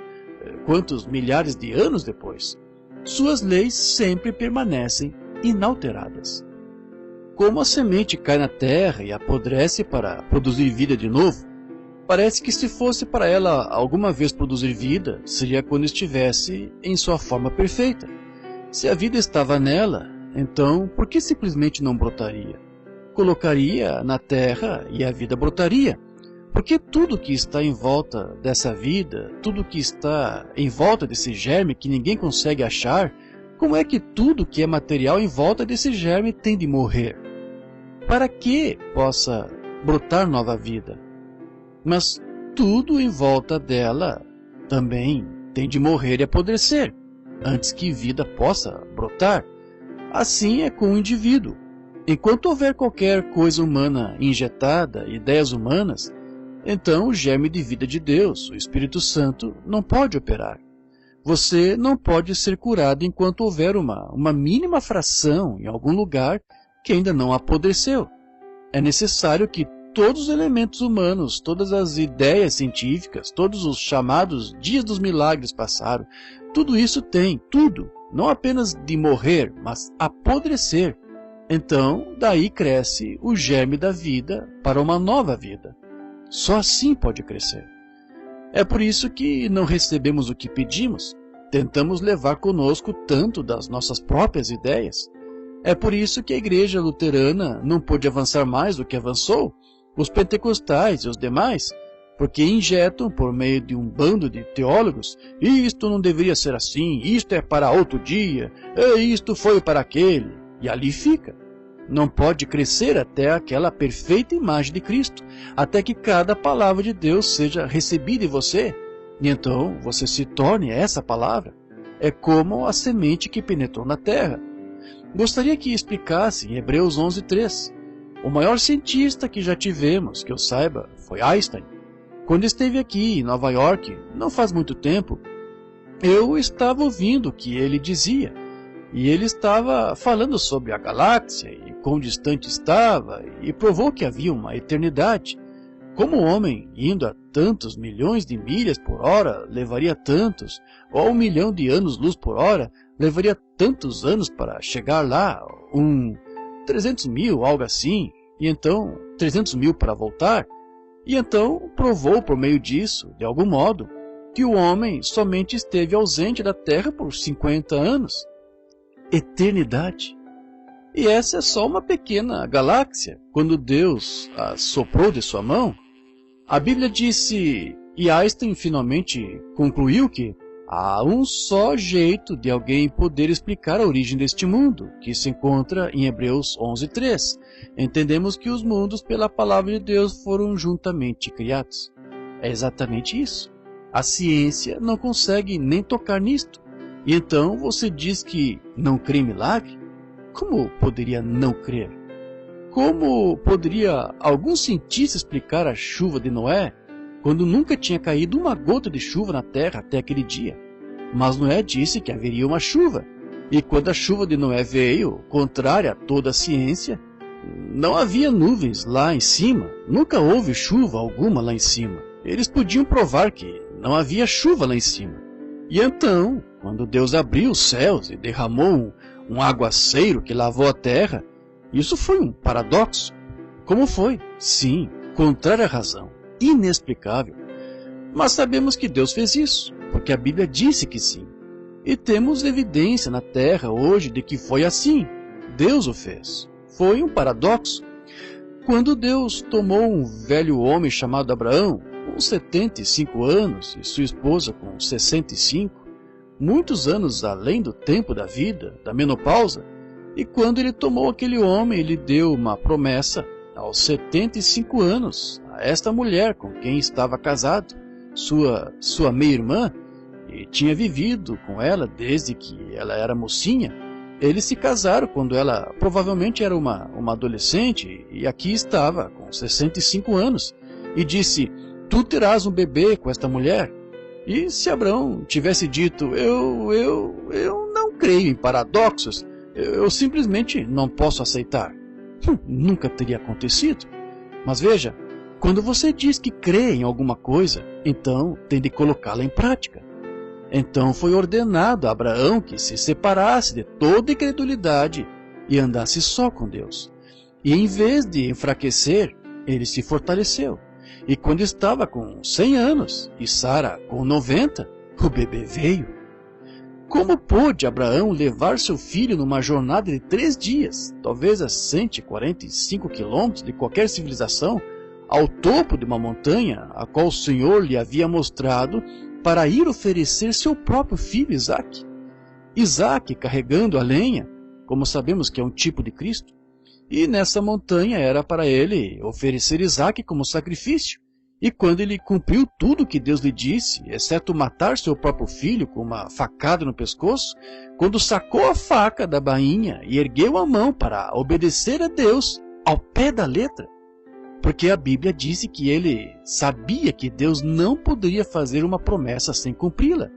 quantos milhares de anos depois. Suas leis sempre permanecem inalteradas. Como a semente cai na terra e apodrece para produzir vida de novo, parece que se fosse para ela alguma vez produzir vida, seria quando estivesse em sua forma perfeita. Se a vida estava nela, então por que simplesmente não brotaria? Colocaria na terra e a vida brotaria. Porque tudo que está em volta dessa vida, tudo que está em volta desse germe que ninguém consegue achar, como é que tudo que é material em volta desse germe tem de morrer? Para que possa brotar nova vida? Mas tudo em volta dela também tem de morrer e apodrecer, antes que vida possa brotar. Assim é com o indivíduo. Enquanto houver qualquer coisa humana injetada, ideias humanas, então o germe de vida de Deus, o Espírito Santo, não pode operar. Você não pode ser curado enquanto houver uma mínima fração em algum lugar que ainda não apodreceu. É necessário que todos os elementos humanos, todas as ideias científicas, todos os chamados dias dos milagres passaram, tudo isso tem, tudo, não apenas de morrer, mas apodrecer. Então, daí cresce o germe da vida para uma nova vida. Só assim pode crescer. É por isso que não recebemos o que pedimos. Tentamos levar conosco tanto das nossas próprias ideias. É por isso que a igreja luterana não pôde avançar mais do que avançou, os pentecostais e os demais, porque injetam por meio de um bando de teólogos, isto não deveria ser assim, isto é para outro dia, isto foi para aquele, e ali fica. Não pode crescer até aquela perfeita imagem de Cristo, até que cada palavra de Deus seja recebida em você, e então você se torne essa palavra. É como a semente que penetrou na terra. Gostaria que explicasse em Hebreus 11:3. O maior cientista que já tivemos, que eu saiba, foi Einstein. Quando esteve aqui em Nova York, não faz muito tempo, eu estava ouvindo o que ele dizia. E ele estava falando sobre a galáxia e quão distante estava, e provou que havia uma eternidade. Como o homem, indo a tantos milhões de milhas por hora, levaria tantos, ou 1 milhão de anos-luz por hora, levaria tantos anos para chegar lá, 300 mil, algo assim, e então 300 mil para voltar. E então provou por meio disso, de algum modo, que o homem somente esteve ausente da Terra por 50 anos. Eternidade. E essa é só uma pequena galáxia, quando Deus a soprou de sua mão. A Bíblia disse, e Einstein finalmente concluiu que há um só jeito de alguém poder explicar a origem deste mundo, que se encontra em Hebreus 11:3. Entendemos que os mundos pela palavra de Deus foram juntamente criados. É exatamente isso. A ciência não consegue nem tocar nisto. E então você diz que não crê em milagre? Como poderia não crer? Como poderia algum cientista explicar a chuva de Noé, quando nunca tinha caído uma gota de chuva na terra até aquele dia? Mas Noé disse que haveria uma chuva. E quando a chuva de Noé veio, contrária a toda a ciência, não havia nuvens lá em cima. Nunca houve chuva alguma lá em cima. Eles podiam provar que não havia chuva lá em cima. E então, quando Deus abriu os céus e derramou um aguaceiro que lavou a terra, isso foi um paradoxo. Como foi? Sim, contrário à razão, inexplicável. Mas sabemos que Deus fez isso, porque a Bíblia disse que sim. E temos evidência na terra hoje de que foi assim. Deus o fez. Foi um paradoxo. Quando Deus tomou um velho homem chamado Abraão, com 75 anos, e sua esposa com 65, muitos anos além do tempo da vida, da menopausa, e quando ele tomou aquele homem, ele deu uma promessa aos 75 anos a esta mulher com quem estava casado, sua meia-irmã, e tinha vivido com ela desde que ela era mocinha. Eles se casaram quando ela provavelmente era uma adolescente, e aqui estava com 65 anos, e disse, tu terás um bebê com esta mulher. E se Abraão tivesse dito, eu não creio em paradoxos, eu simplesmente não posso aceitar, nunca teria acontecido. Mas veja, quando você diz que crê em alguma coisa, então tem de colocá-la em prática. Então foi ordenado a Abraão que se separasse de toda incredulidade e andasse só com Deus. E em vez de enfraquecer, ele se fortaleceu. E quando estava com 100 anos e Sara com 90, o bebê veio. Como pôde Abraão levar seu filho numa jornada de 3 dias, talvez a 145 quilômetros de qualquer civilização, ao topo de uma montanha, a qual o Senhor lhe havia mostrado, para ir oferecer seu próprio filho Isaque? Isaque carregando a lenha, como sabemos que é um tipo de Cristo, e nessa montanha era para ele oferecer Isaque como sacrifício. E quando ele cumpriu tudo o que Deus lhe disse, exceto matar seu próprio filho com uma facada no pescoço, quando sacou a faca da bainha e ergueu a mão para obedecer a Deus ao pé da letra, porque a Bíblia disse que ele sabia que Deus não poderia fazer uma promessa sem cumpri-la,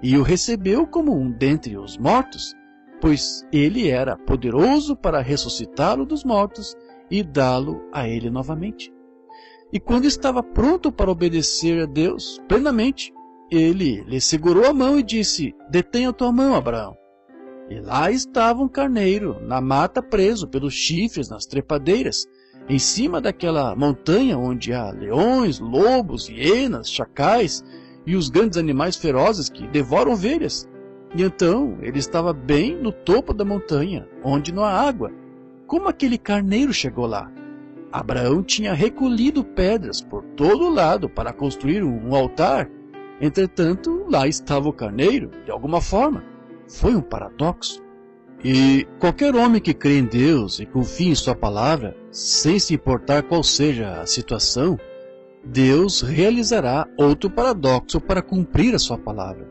e o recebeu como um dentre os mortos, pois ele era poderoso para ressuscitá-lo dos mortos e dá-lo a ele novamente. E quando estava pronto para obedecer a Deus plenamente, ele lhe segurou a mão e disse: "Detenha a tua mão, Abraão." E lá estava um carneiro, na mata preso pelos chifres nas trepadeiras, em cima daquela montanha onde há leões, lobos, hienas, chacais e os grandes animais ferozes que devoram ovelhas. E então ele estava bem no topo da montanha, onde não há água. Como aquele carneiro chegou lá? Abraão tinha recolhido pedras por todo o lado para construir um altar. Entretanto, lá estava o carneiro, de alguma forma. Foi um paradoxo. E qualquer homem que crê em Deus e confie em sua palavra, sem se importar qual seja a situação, Deus realizará outro paradoxo para cumprir a sua palavra.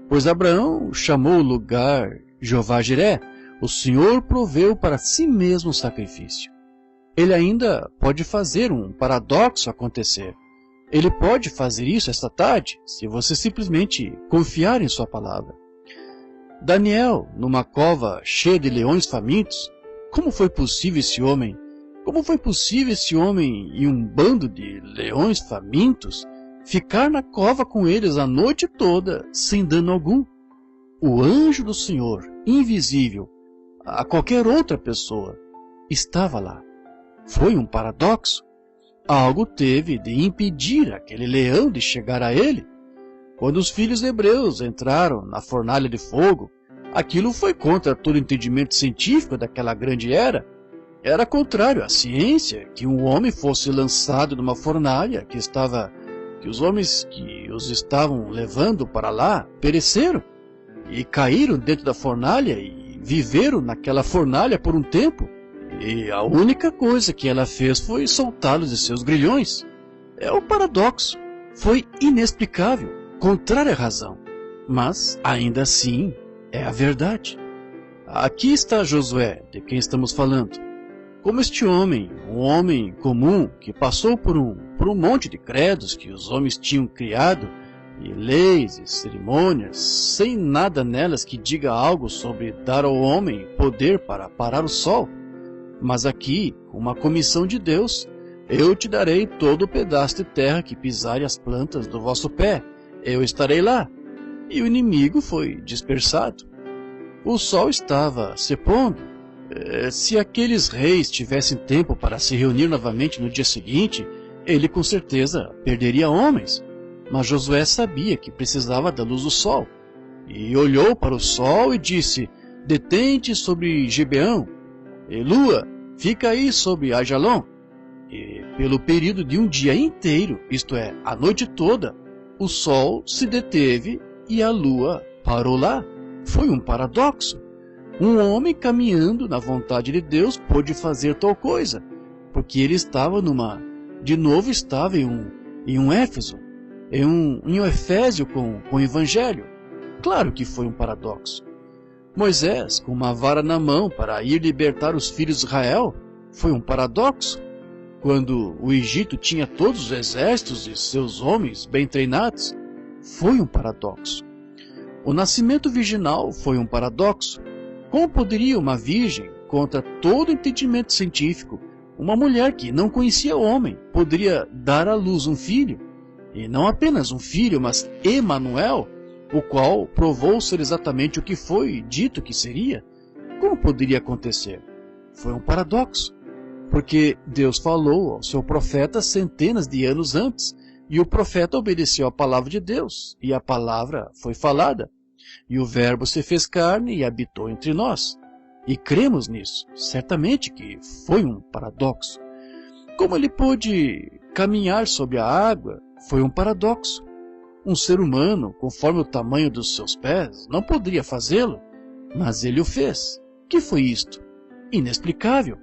Pois Abraão chamou o lugar Jeová-Jiré, o Senhor proveu para si mesmo um sacrifício. Ele ainda pode fazer um paradoxo acontecer. Ele pode fazer isso esta tarde, se você simplesmente confiar em sua palavra. Daniel, numa cova cheia de leões famintos, como foi possível esse homem e um bando de leões famintos ficar na cova com eles a noite toda, sem dano algum? O anjo do Senhor, invisível a qualquer outra pessoa, estava lá. Foi um paradoxo. Algo teve de impedir aquele leão de chegar a ele. Quando os filhos hebreus entraram na fornalha de fogo, aquilo foi contra todo entendimento científico daquela grande era. Era contrário à ciência que um homem fosse lançado numa fornalha que os homens que os estavam levando para lá pereceram e caíram dentro da fornalha e viveram naquela fornalha por um tempo. E a única coisa que ela fez foi soltá-los de seus grilhões. É o paradoxo. Foi inexplicável, contrário à razão. Mas, ainda assim, é a verdade. Aqui está Josué, de quem estamos falando. Como este homem, um homem comum, que passou por um monte de credos que os homens tinham criado, e leis e cerimônias, sem nada nelas que diga algo sobre dar ao homem poder para parar o sol. Mas aqui, com uma comissão de Deus, eu te darei todo o pedaço de terra que pisarem as plantas do vosso pé. Eu estarei lá. E o inimigo foi dispersado. O sol estava se pondo. Se aqueles reis tivessem tempo para se reunir novamente no dia seguinte, ele com certeza perderia homens. Mas Josué sabia que precisava da luz do sol. E olhou para o sol e disse: "Detente sobre Gibeão. E lua, fica aí sobre Ajalon." E pelo período de um dia inteiro, isto é, a noite toda, o sol se deteve e a lua parou lá. Foi um paradoxo. Um homem caminhando na vontade de Deus pôde fazer tal coisa, porque ele estava estava em um Éfeso, em um Efésio com o Evangelho. Claro que foi um paradoxo. Moisés, com uma vara na mão para ir libertar os filhos de Israel, foi um paradoxo. Quando o Egito tinha todos os exércitos e seus homens bem treinados, foi um paradoxo. O nascimento virginal foi um paradoxo. Como poderia uma virgem, contra todo entendimento científico, uma mulher que não conhecia o homem, poderia dar à luz um filho? E não apenas um filho, mas Emanuel, o qual provou ser exatamente o que foi dito que seria, como poderia acontecer? Foi um paradoxo, porque Deus falou ao seu profeta centenas de anos antes, e o profeta obedeceu à palavra de Deus, e a palavra foi falada, e o Verbo se fez carne e habitou entre nós. E cremos nisso. Certamente que foi um paradoxo. Como ele pôde caminhar sobre a água, foi um paradoxo. Um ser humano, conforme o tamanho dos seus pés, não poderia fazê-lo, mas ele o fez. Que foi isto? Inexplicável.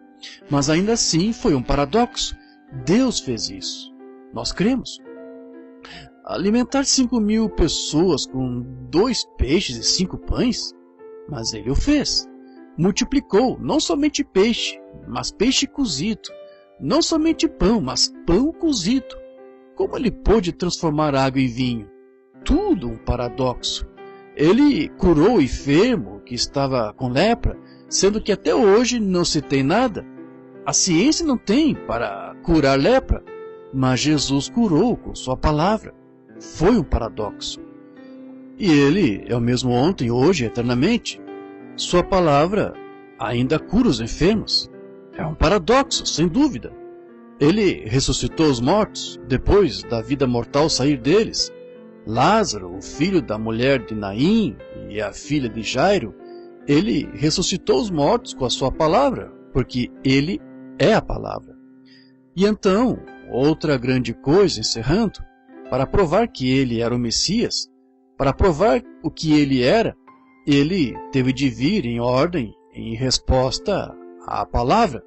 Mas ainda assim foi um paradoxo. Deus fez isso. Nós cremos. Alimentar 5.000 pessoas com 2 peixes e 5 pães? Mas ele o fez. Multiplicou não somente peixe, mas peixe cozido. Não somente pão, mas pão cozido. Como ele pôde transformar água em vinho? Tudo um paradoxo. Ele curou o enfermo que estava com lepra, sendo que até hoje não se tem nada. A ciência não tem para curar lepra, mas Jesus curou com sua palavra. Foi um paradoxo. E ele é o mesmo ontem, hoje e eternamente. Sua palavra ainda cura os enfermos. É um paradoxo, sem dúvida. Ele ressuscitou os mortos, depois da vida mortal sair deles. Lázaro, o filho da mulher de Naim e a filha de Jairo, ele ressuscitou os mortos com a sua palavra, porque ele é a palavra. E então, outra grande coisa, encerrando, para provar que ele era o Messias, para provar o que ele era, ele teve de vir em ordem, em resposta à palavra.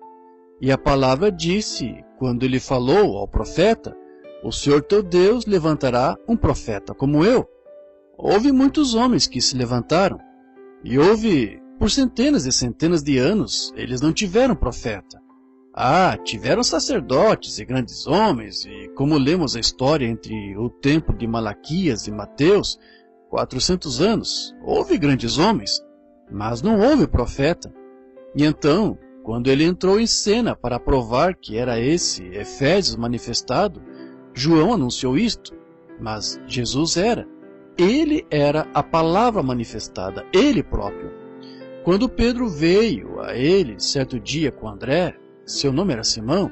E a palavra disse, quando ele falou ao profeta, o Senhor teu Deus levantará um profeta como eu. Houve muitos homens que se levantaram, e houve, por centenas e centenas de anos, eles não tiveram profeta. Tiveram sacerdotes e grandes homens, e como lemos a história entre o tempo de Malaquias e Mateus, 400 anos, houve grandes homens, mas não houve profeta. E então, quando ele entrou em cena para provar que era esse Efésios manifestado, João anunciou isto, mas Jesus era. Ele era a palavra manifestada, ele próprio. Quando Pedro veio a ele certo dia com André, seu nome era Simão,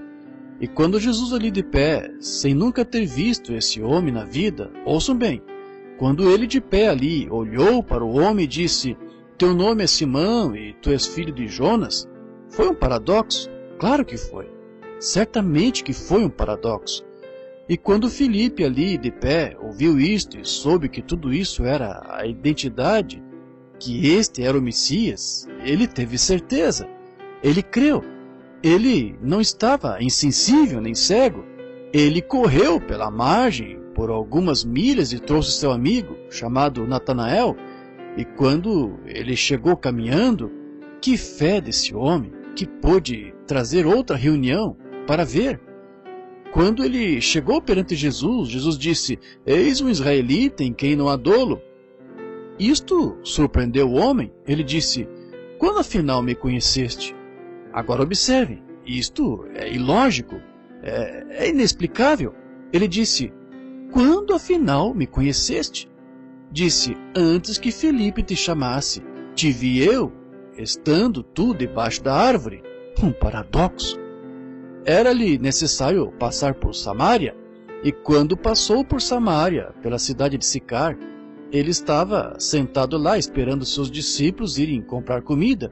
e quando Jesus ali de pé, sem nunca ter visto esse homem na vida, ouçam bem, quando ele de pé ali olhou para o homem e disse, teu nome é Simão e tu és filho de Jonas, foi um paradoxo? Claro que foi. Certamente que foi um paradoxo. E quando Filipe ali de pé ouviu isto e soube que tudo isso era a identidade, que este era o Messias, ele teve certeza. Ele creu. Ele não estava insensível nem cego. Ele correu pela margem por algumas milhas e trouxe seu amigo, chamado Natanael. E quando ele chegou caminhando, que fé desse homem, que pôde trazer outra reunião para ver. Quando ele chegou perante Jesus, Jesus disse, eis um israelita em quem não há dolo. Isto surpreendeu o homem. Ele disse, quando afinal me conheceste? Agora observem, isto é ilógico, é inexplicável. Ele disse, quando afinal me conheceste? Disse, antes que Filipe te chamasse, te vi eu, estando tu debaixo da árvore. Um paradoxo. Era-lhe necessário passar por Samaria, e quando passou por Samaria, pela cidade de Sicar, ele estava sentado lá esperando seus discípulos irem comprar comida.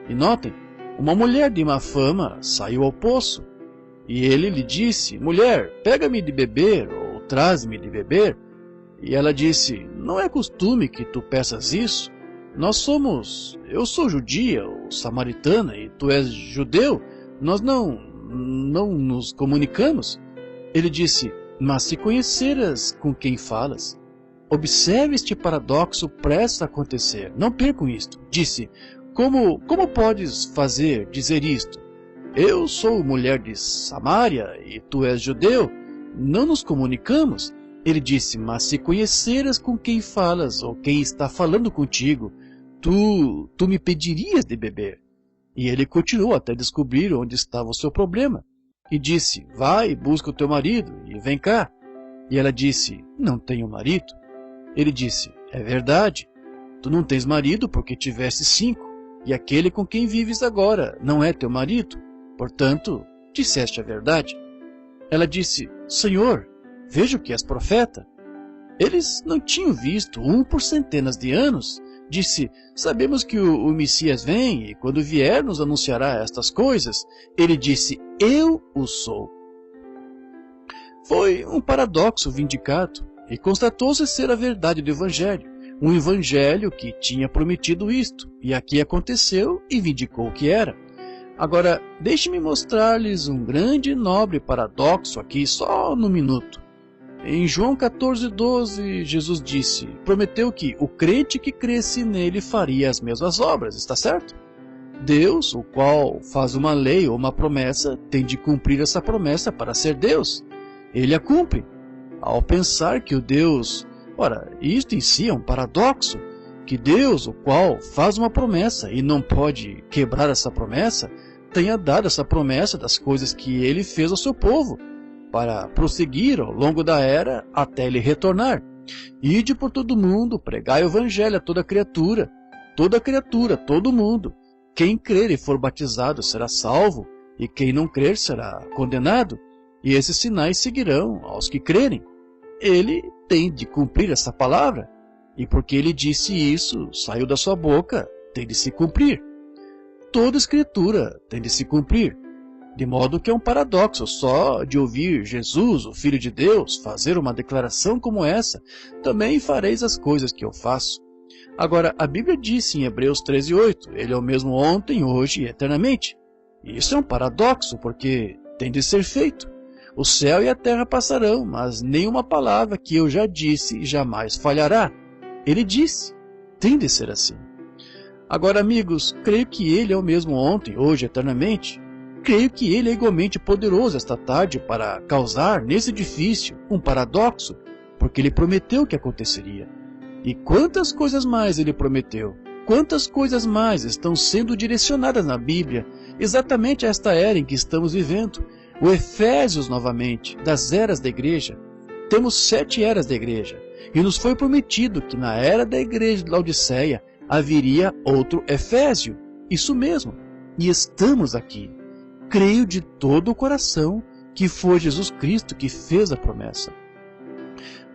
E notem, uma mulher de má fama saiu ao poço, e ele lhe disse, mulher, pega-me de beber, ou traz-me de beber. E ela disse, não é costume que tu peças isso? Eu sou judia, ou samaritana, e tu és judeu, nós não nos comunicamos. Ele disse, mas se conheceras com quem falas. Observe este paradoxo prestes a acontecer, não percam isto. Disse, como podes dizer isto? Eu sou mulher de Samaria e tu és judeu, não nos comunicamos. Ele disse, mas se conheceras com quem falas ou quem está falando contigo, tu me pedirias de beber. E ele continuou até descobrir onde estava o seu problema. E disse, vai, busca o teu marido e vem cá. E ela disse, não tenho marido. Ele disse, É verdade. Tu não tens marido porque tiveste 5, e aquele com quem vives agora não é teu marido. Portanto, disseste a verdade. Ela disse: Senhor, vejo que és profeta. Eles não tinham visto um por centenas de anos. Disse: sabemos que o Messias vem e quando vier nos anunciará estas coisas. Ele disse: eu o sou. Foi um paradoxo vindicado e constatou-se ser a verdade do Evangelho. Um Evangelho que tinha prometido isto, e aqui aconteceu e vindicou o que era. Agora, deixe-me mostrar-lhes um grande e nobre paradoxo aqui só no minuto. Em João 14:12, Jesus disse, prometeu que o crente que cresce nele faria as mesmas obras, está certo? Deus, o qual faz uma lei ou uma promessa, tem de cumprir essa promessa para ser Deus. Ele a cumpre. Ao pensar que o Deus... Ora, isto em si é um paradoxo, que Deus, o qual faz uma promessa e não pode quebrar essa promessa, tenha dado essa promessa das coisas que ele fez ao seu povo, para prosseguir ao longo da era até ele retornar. Ide por todo mundo, pregai o evangelho a toda criatura, todo mundo. Quem crer e for batizado será salvo, e quem não crer será condenado, e esses sinais seguirão aos que crerem. Ele tem de cumprir essa palavra, e porque ele disse isso, saiu da sua boca, tem de se cumprir. Toda escritura tem de se cumprir, de modo que é um paradoxo só de ouvir Jesus, o Filho de Deus, fazer uma declaração como essa, também fareis as coisas que eu faço. Agora, a Bíblia disse em Hebreus 13:8, ele é o mesmo ontem, hoje e eternamente. Isso é um paradoxo, porque tem de ser feito. O céu e a terra passarão, mas nenhuma palavra que eu já disse jamais falhará. Ele disse, tem de ser assim. Agora, amigos, creio que ele é o mesmo ontem, hoje e eternamente. Creio que ele é igualmente poderoso esta tarde para causar nesse edifício um paradoxo, porque ele prometeu que aconteceria. E quantas coisas mais ele prometeu? Quantas coisas mais estão sendo direcionadas na Bíblia, exatamente a esta era em que estamos vivendo? O Efésios, novamente, das eras da igreja. Temos 7 eras da igreja, e nos foi prometido que na era da igreja de Laodiceia haveria outro Efésio. Isso mesmo, e estamos aqui. Creio de todo o coração que foi Jesus Cristo que fez a promessa.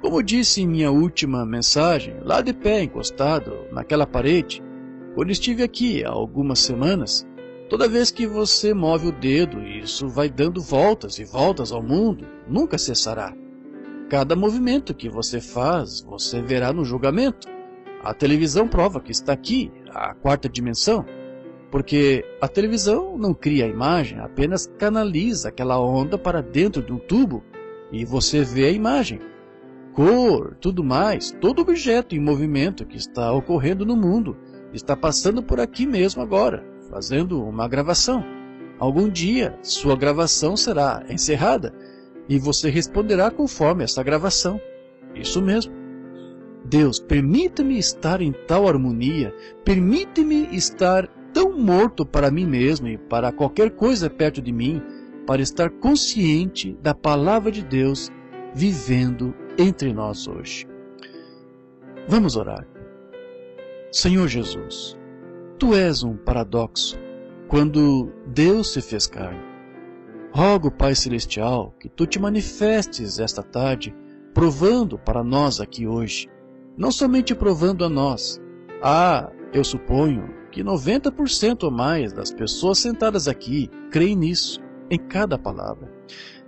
Como disse em minha última mensagem, lá de pé encostado naquela parede, quando estive aqui há algumas semanas, toda vez que você move o dedo, isso vai dando voltas e voltas ao mundo, nunca cessará. Cada movimento que você faz, você verá no julgamento. A televisão prova que está aqui, a 4ª dimensão, porque a televisão não cria a imagem, apenas canaliza aquela onda para dentro de um tubo e você vê a imagem. Cor, tudo mais, todo objeto em movimento que está ocorrendo no mundo está passando por aqui mesmo agora, fazendo uma gravação. Algum dia, sua gravação será encerrada e você responderá conforme essa gravação. Isso mesmo. Deus, permita-me estar em tal harmonia, permite-me estar tão morto para mim mesmo e para qualquer coisa perto de mim, para estar consciente da palavra de Deus vivendo entre nós hoje. Vamos orar. Senhor Jesus, Tu és um paradoxo quando Deus se fez carne. Rogo, Pai Celestial, que Tu te manifestes esta tarde, provando para nós aqui hoje. Não somente provando a nós. Eu suponho que 90% ou mais das pessoas sentadas aqui creem nisso, em cada palavra.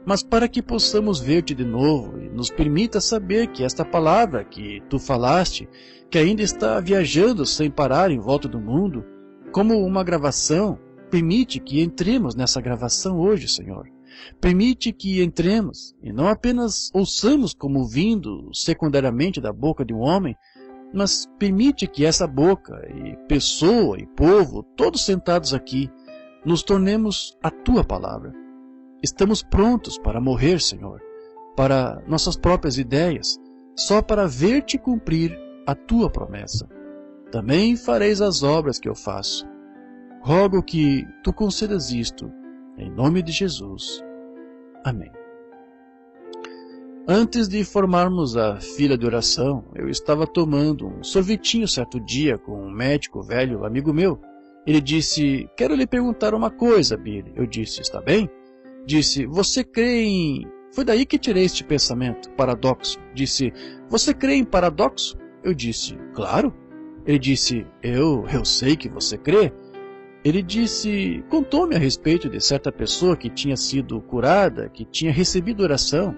Mas para que possamos ver-te de novo e nos permita saber que esta palavra que tu falaste, que ainda está viajando sem parar em volta do mundo, como uma gravação, permite que entremos nessa gravação hoje, Senhor. Permite que entremos e não apenas ouçamos como vindo secundariamente da boca de um homem, mas permite que essa boca e pessoa e povo, todos sentados aqui, nos tornemos a Tua palavra. Estamos prontos para morrer, Senhor, para nossas próprias ideias, só para ver-te cumprir a Tua promessa. Também fareis as obras que eu faço. Rogo que Tu concedas isto, em nome de Jesus. Amém. Antes de formarmos a fila de oração, eu estava tomando um sorvetinho certo dia com um médico velho amigo meu. Ele disse, quero lhe perguntar uma coisa, Billy. Eu disse, está bem? Disse, você crê em... Foi daí que tirei este pensamento, paradoxo. Disse, você crê em paradoxo? Eu disse, claro. Ele disse, eu sei que você crê. Ele disse, contou-me a respeito de certa pessoa que tinha sido curada, que tinha recebido oração,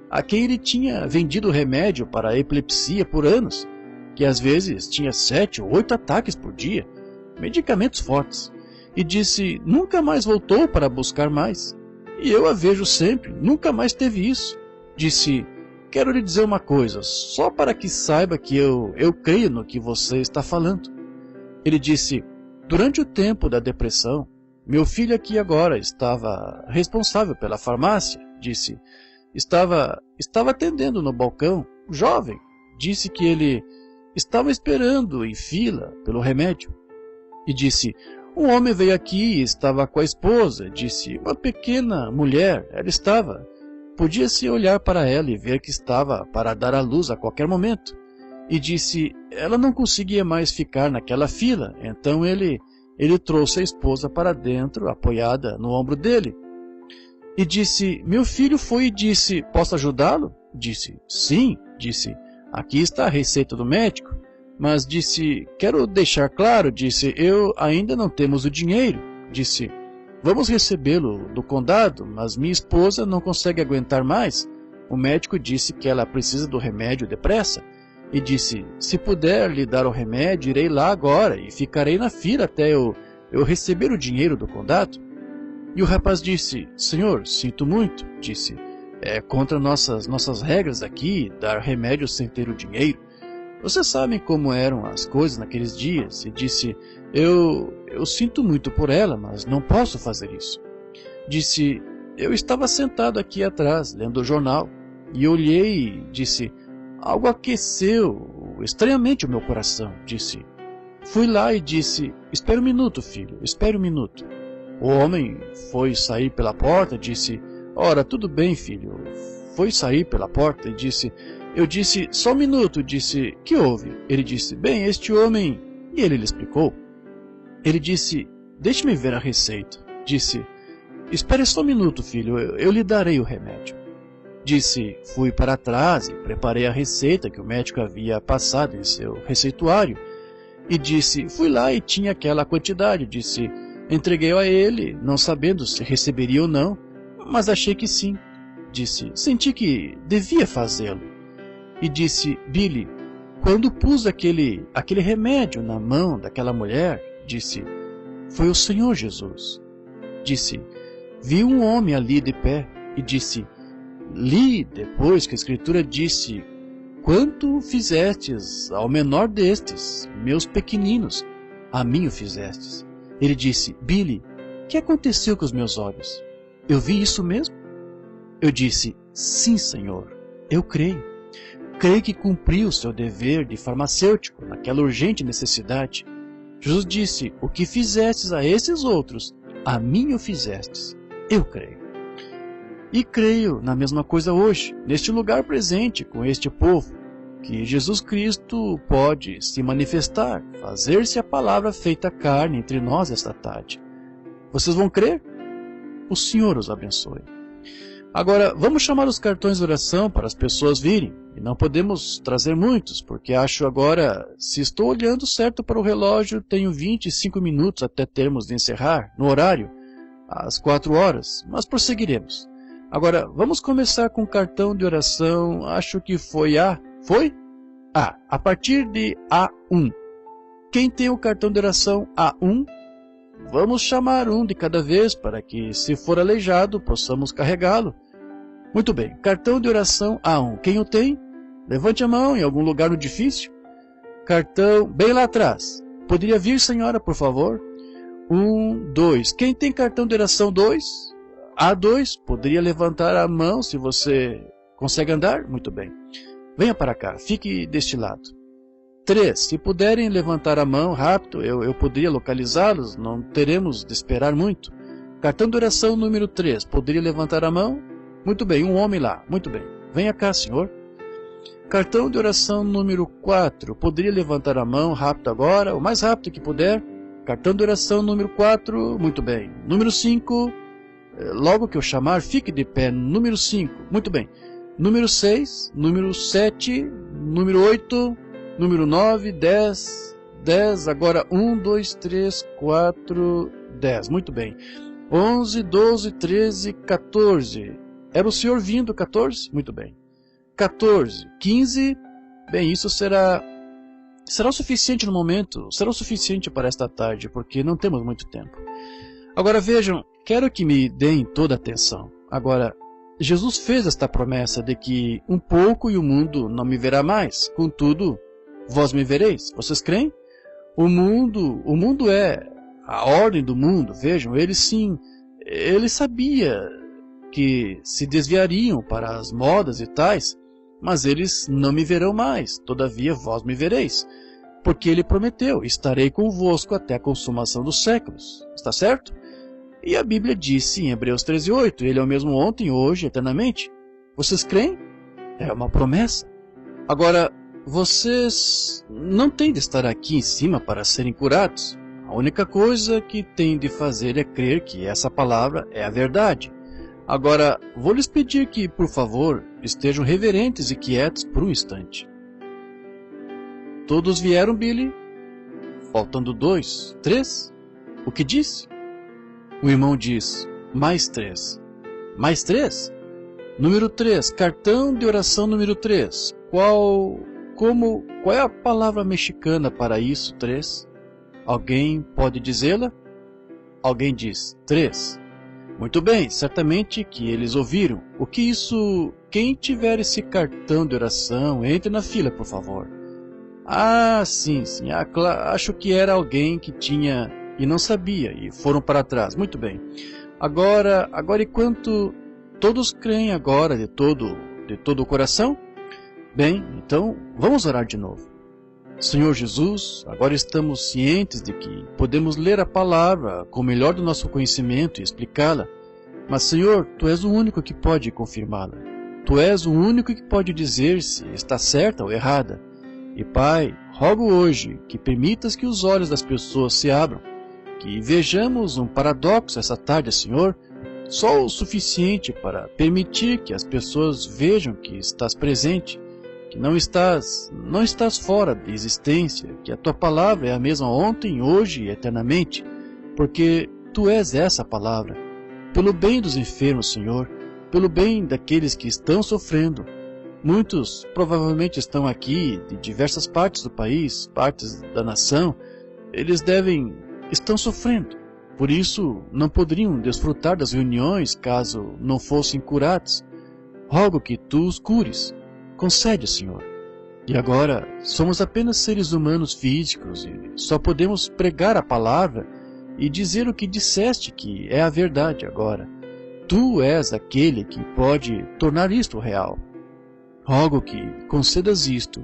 a quem ele tinha vendido remédio para a epilepsia por anos, que às vezes tinha 7 ou 8 ataques por dia, medicamentos fortes, e disse, nunca mais voltou para buscar mais. E eu a vejo sempre, nunca mais teve isso. Disse, quero lhe dizer uma coisa, só para que saiba que eu creio no que você está falando. Ele disse, durante o tempo da depressão, meu filho aqui agora estava responsável pela farmácia, disse, estava atendendo no balcão, jovem, disse que ele estava esperando em fila pelo remédio. E disse, um homem veio aqui e estava com a esposa, disse, uma pequena mulher, ela estava. Podia-se olhar para ela e ver que estava para dar à luz a qualquer momento. E disse, ela não conseguia mais ficar naquela fila, então ele trouxe a esposa para dentro, apoiada no ombro dele. E disse, meu filho foi e disse, posso ajudá-lo? Disse, sim, disse, aqui está a receita do médico. Mas disse, quero deixar claro, disse, eu ainda não temos o dinheiro. Disse, vamos recebê-lo do condado, mas minha esposa não consegue aguentar mais. O médico disse que ela precisa do remédio depressa. E disse, se puder lhe dar o remédio, irei lá agora e ficarei na fila até eu receber o dinheiro do condado. E o rapaz disse, senhor, sinto muito, disse, é contra nossas regras aqui dar remédio sem ter o dinheiro. Vocês sabem como eram as coisas naqueles dias. E disse, eu sinto muito por ela, mas não posso fazer isso. Disse, eu estava sentado aqui atrás, lendo o jornal, e olhei e disse, algo aqueceu estranhamente o meu coração, disse. Fui lá e disse, espere um minuto, filho, espere um minuto. O homem foi sair pela porta, disse, ora, tudo bem, filho. Foi sair pela porta e disse, eu disse, só um minuto, disse, que houve? Ele disse, bem, este homem... E ele lhe explicou. Ele disse, deixe-me ver a receita. Disse, espere só um minuto, filho, eu lhe darei o remédio. Disse, fui para trás e preparei a receita que o médico havia passado em seu receituário. E disse, fui lá e tinha aquela quantidade, disse, entreguei a ele, não sabendo se receberia ou não, mas achei que sim. Disse, senti que devia fazê-lo. E disse, Billy, quando pus aquele remédio na mão daquela mulher, disse, foi o Senhor Jesus. Disse, vi um homem ali de pé e disse, li depois que a Escritura disse, quanto fizestes ao menor destes, meus pequeninos, a mim o fizestes. Ele disse, Billy, o que aconteceu com os meus olhos? Eu vi isso mesmo? Eu disse, sim, Senhor, eu creio. Creio que cumpriu o seu dever de farmacêutico naquela urgente necessidade. Jesus disse, o que fizestes a esses outros, a mim o fizestes. Eu creio. E creio na mesma coisa hoje, neste lugar presente com este povo, que Jesus Cristo pode se manifestar, fazer-se a palavra feita carne entre nós esta tarde. Vocês vão crer? O Senhor os abençoe. Agora, vamos chamar os cartões de oração para as pessoas virem. E não podemos trazer muitos, porque acho agora, se estou olhando certo para o relógio, tenho 25 minutos até termos de encerrar, no horário, às 4 horas, mas prosseguiremos. Agora, vamos começar com o cartão de oração, acho que foi A. Foi? A. A partir de A1. Quem tem o cartão de oração A1? Vamos chamar um de cada vez, para que, se for aleijado, possamos carregá-lo. Muito bem, cartão de oração A1. Quem o tem? Levante a mão em algum lugar no difícil. Cartão bem lá atrás. Poderia vir, senhora, por favor? 1, 2. Quem tem cartão de oração 2? A2. Poderia levantar a mão se você consegue andar? Muito bem. Venha para cá, fique deste lado. 3. Se puderem levantar a mão rápido, eu poderia localizá-los, não teremos de esperar muito. Cartão de oração número 3. Poderia levantar a mão? Muito bem, um homem lá. Muito bem. Venha cá, senhor. Cartão de oração número 4. Poderia levantar a mão rápido agora, o mais rápido que puder. Cartão de oração número 4, muito bem. Número 5, logo que eu chamar, fique de pé. Número 5, muito bem. Número 6, número 7, número 8, número 9, 10, agora 1, 2, 3, 4, 10, muito bem. 11, 12, 13, 14. Era o senhor vindo, 14? Muito bem. 14, 15, bem, isso será o suficiente no momento, será o suficiente para esta tarde, porque não temos muito tempo. Agora vejam, quero que me deem toda a atenção. Agora, Jesus fez esta promessa de que um pouco e o mundo não me verá mais, contudo, vós me vereis. Vocês creem? O mundo é a ordem do mundo, vejam, ele sabia que se desviariam para as modas e tais, mas eles não me verão mais, todavia vós me vereis, porque ele prometeu, estarei convosco até a consumação dos séculos, está certo? E a Bíblia disse em Hebreus 13:8, ele é o mesmo ontem, hoje, eternamente. Vocês creem? É uma promessa. Agora, vocês não têm de estar aqui em cima para serem curados. A única coisa que têm de fazer é crer que essa palavra é a verdade. Agora, vou lhes pedir que, por favor, estejam reverentes e quietos por um instante. Todos vieram, Billy? Faltando 2, 3? O que disse? O irmão diz, mais 3. Mais 3? Número 3, cartão de oração número 3. Qual é a palavra mexicana para isso, 3? Alguém pode dizê-la? Alguém diz, 3. Muito bem, certamente que eles ouviram. O que isso... Quem tiver esse cartão de oração, entre na fila, por favor. Ah, sim. Acho que era alguém que tinha e não sabia, e foram para trás. Muito bem. Agora enquanto todos creem agora de todo o coração, bem, então vamos orar de novo. Senhor Jesus, agora estamos cientes de que podemos ler a palavra com o melhor do nosso conhecimento e explicá-la, mas Senhor, Tu és o único que pode confirmá-la. Tu és o único que pode dizer se está certa ou errada. E Pai, rogo hoje que permitas que os olhos das pessoas se abram, que vejamos um paradoxo essa tarde, Senhor, só o suficiente para permitir que as pessoas vejam que estás presente, que não estás fora de existência, que a Tua palavra é a mesma ontem, hoje e eternamente, porque Tu és essa palavra. Pelo bem dos enfermos, Senhor, pelo bem daqueles que estão sofrendo. Muitos provavelmente estão aqui de diversas partes do país, partes da nação. Eles estão sofrendo. Por isso, não poderiam desfrutar das reuniões caso não fossem curados. Rogo que Tu os cures. Concede, Senhor. E agora, somos apenas seres humanos físicos e só podemos pregar a palavra e dizer o que disseste que é a verdade agora. Tu és aquele que pode tornar isto real. Rogo que concedas isto,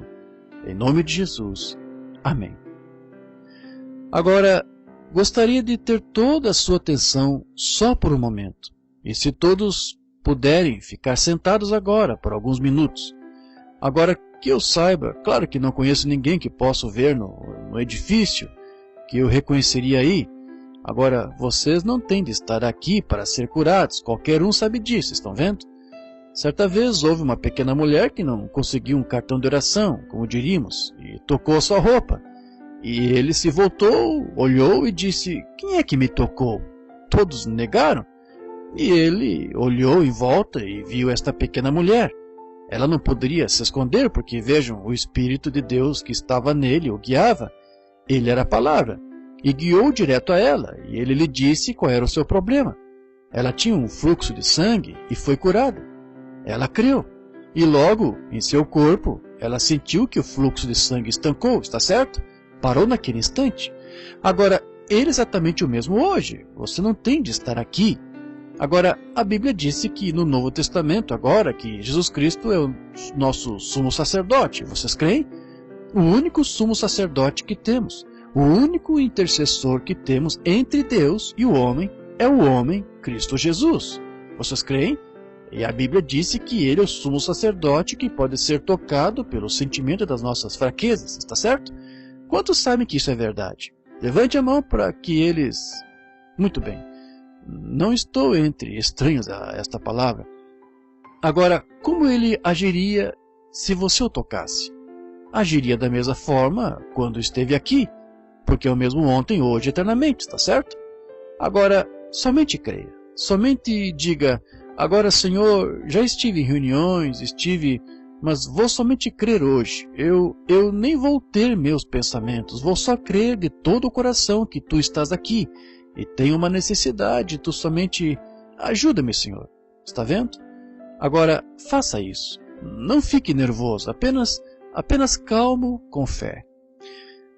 em nome de Jesus. Amém. Agora, gostaria de ter toda a sua atenção só por um momento. E se todos puderem ficar sentados agora por alguns minutos. Agora que eu saiba, claro que não conheço ninguém que possa ver no edifício, que eu reconheceria aí. Agora, vocês não têm de estar aqui para ser curados, qualquer um sabe disso, estão vendo? Certa vez houve uma pequena mulher que não conseguiu um cartão de oração, como diríamos, e tocou sua roupa. E ele se voltou, olhou e disse, quem é que me tocou? Todos negaram. E ele olhou em volta e viu esta pequena mulher. Ela não poderia se esconder, porque vejam, o Espírito de Deus que estava nele o guiava. Ele era a palavra, e guiou direto a ela, e ele lhe disse qual era o seu problema. Ela tinha um fluxo de sangue e foi curada. Ela creu, e logo, em seu corpo, ela sentiu que o fluxo de sangue estancou, está certo? Parou naquele instante. Agora, ele é exatamente o mesmo hoje. Você não tem de estar aqui. Agora, a Bíblia disse que no Novo Testamento, agora, que Jesus Cristo é o nosso sumo sacerdote. Vocês creem? O único sumo sacerdote que temos, o único intercessor que temos entre Deus e o homem, é o homem Cristo Jesus. Vocês creem? E a Bíblia disse que ele é o sumo sacerdote que pode ser tocado pelo sentimento das nossas fraquezas, está certo? Quantos sabem que isso é verdade? Levante a mão para que eles... Muito bem. Não estou entre estranhos a esta palavra. Agora, como ele agiria se você o tocasse? Agiria da mesma forma quando esteve aqui, porque é o mesmo ontem, hoje, eternamente, está certo? Agora, somente creia. Somente diga, agora, Senhor, já estive em reuniões, mas vou somente crer hoje. Eu nem vou ter meus pensamentos, vou só crer de todo o coração que Tu estás aqui e tenho uma necessidade, Tu somente ajuda-me, Senhor. Está vendo? Agora, faça isso. Não fique nervoso, apenas calmo, com fé.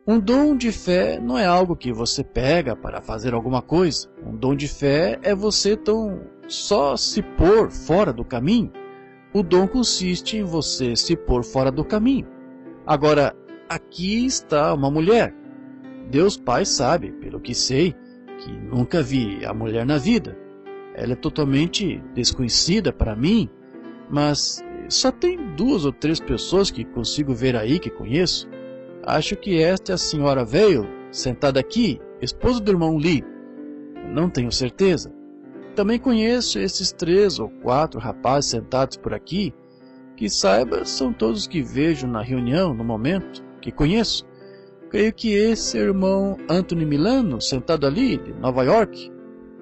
Um dom de fé não é algo que você pega para fazer alguma coisa. Um dom de fé é você só se pôr fora do caminho. O dom consiste em você se pôr fora do caminho. Agora, aqui está uma mulher. Deus Pai sabe, pelo que sei, que nunca vi a mulher na vida. Ela é totalmente desconhecida para mim, mas só tem 2 ou 3 pessoas que consigo ver aí que conheço. Acho que esta é a senhora Veil, sentada aqui, esposa do irmão Lee. Não tenho certeza. Também conheço esses 3 ou 4 rapazes sentados por aqui. Que saiba, são todos que vejo na reunião, no momento, que conheço. Creio que esse é o irmão Anthony Milano, sentado ali, de Nova York.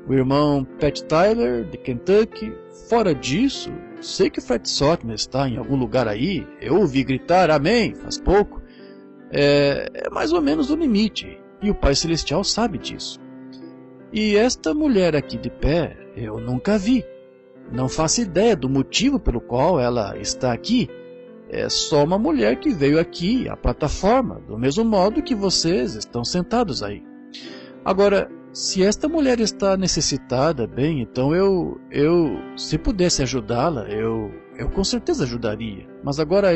O irmão Pat Tyler, de Kentucky. Fora disso, sei que Fred Sotman está em algum lugar aí. Eu ouvi gritar amém faz pouco. É mais ou menos o limite, e o Pai Celestial sabe disso. E esta mulher aqui de pé, eu nunca vi. Não faço ideia do motivo pelo qual ela está aqui. É só uma mulher que veio aqui, à plataforma, do mesmo modo que vocês estão sentados aí. Agora, se esta mulher está necessitada, bem, então se pudesse ajudá-la, eu com certeza ajudaria. Mas agora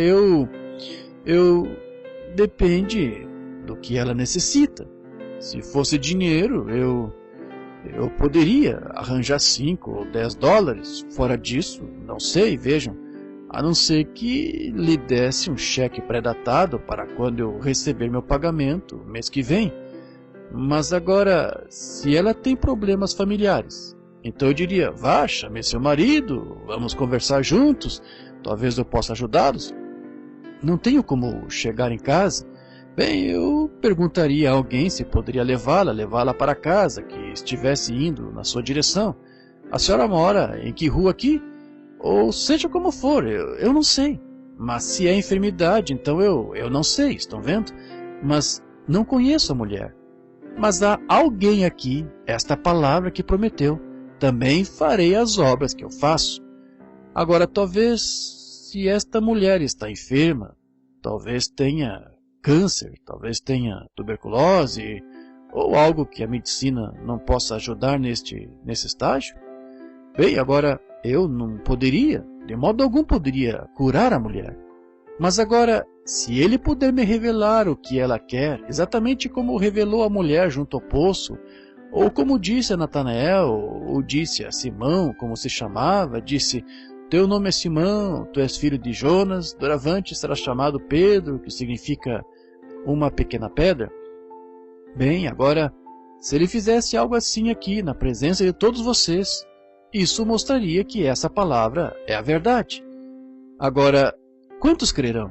depende do que ela necessita. Se fosse dinheiro, eu poderia arranjar 5 ou 10 dólares. Fora disso, não sei, vejam. A não ser que lhe desse um cheque pré-datado para quando eu receber meu pagamento mês que vem. Mas agora, se ela tem problemas familiares, então eu diria, vá, chame seu marido, vamos conversar juntos, talvez eu possa ajudá-los. Não tenho como chegar em casa. Bem, eu perguntaria a alguém se poderia levá-la para casa, que estivesse indo na sua direção. A senhora mora em que rua aqui? Ou seja como for, eu não sei. Mas se é enfermidade, então eu não sei, estão vendo? Mas não conheço a mulher. Mas há alguém aqui, esta palavra que prometeu. Também farei as obras que eu faço. Agora, talvez, se esta mulher está enferma, talvez tenha câncer, talvez tenha tuberculose, ou algo que a medicina não possa ajudar nesse estágio. Bem, agora, eu não poderia, de modo algum poderia curar a mulher. Mas agora, se ele puder me revelar o que ela quer, exatamente como revelou a mulher junto ao poço, ou como disse a Natanael, ou disse a Simão, como se chamava, disse, teu nome é Simão, tu és filho de Jonas, doravante será chamado Pedro, que significa uma pequena pedra. Bem, agora, se ele fizesse algo assim aqui, na presença de todos vocês, isso mostraria que essa palavra é a verdade. Agora, quantos crerão?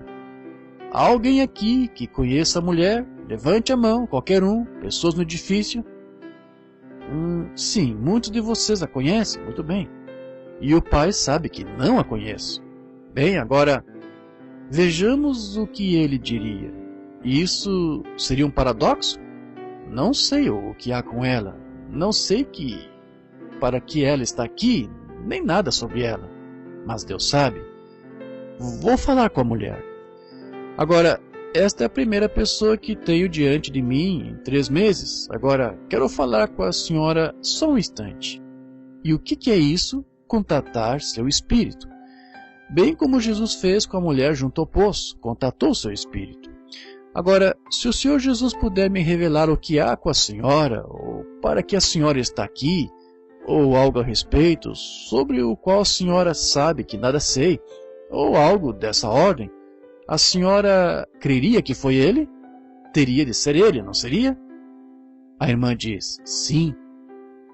Há alguém aqui que conheça a mulher? Levante a mão, qualquer um, pessoas no edifício. Sim, muitos de vocês a conhecem, muito bem. E o Pai sabe que não a conheço. Bem, agora, vejamos o que ele diria. Isso seria um paradoxo? Não sei o que há com ela. Não sei para que ela está aqui, nem nada sobre ela. Mas Deus sabe. Vou falar com a mulher. Agora, esta é a primeira pessoa que tenho diante de mim em 3 meses. Agora, quero falar com a senhora só um instante. E o que é isso? Contatar seu espírito. Bem como Jesus fez com a mulher junto ao poço, contatou seu espírito. Agora, se o Senhor Jesus puder me revelar o que há com a senhora, ou para que a senhora está aqui, ou algo a respeito sobre o qual a senhora sabe que nada sei, ou algo dessa ordem, a senhora creria que foi ele? Teria de ser ele, não seria? A irmã diz: sim,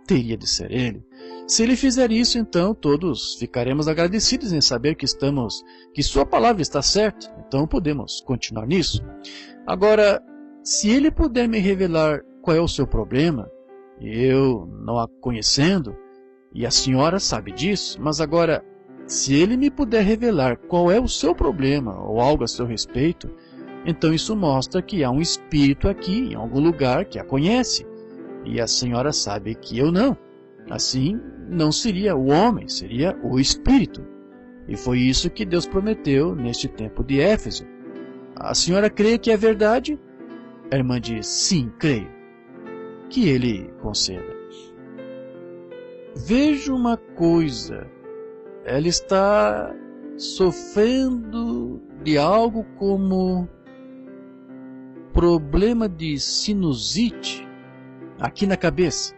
teria de ser ele. Se ele fizer isso, então todos ficaremos agradecidos em saber que sua palavra está certa, então podemos continuar nisso. Agora, se ele puder me revelar qual é o seu problema, eu não a conhecendo, e a senhora sabe disso, mas agora, se ele me puder revelar qual é o seu problema ou algo a seu respeito, então isso mostra que há um espírito aqui em algum lugar que a conhece, e a senhora sabe que eu não. Assim, não seria o homem, seria o espírito. E foi isso que Deus prometeu neste tempo de Éfeso. A senhora crê que é verdade? A irmã diz: sim, creio. Que ele conceda. Vejo uma coisa. Ela está sofrendo de algo como problema de sinusite aqui na cabeça.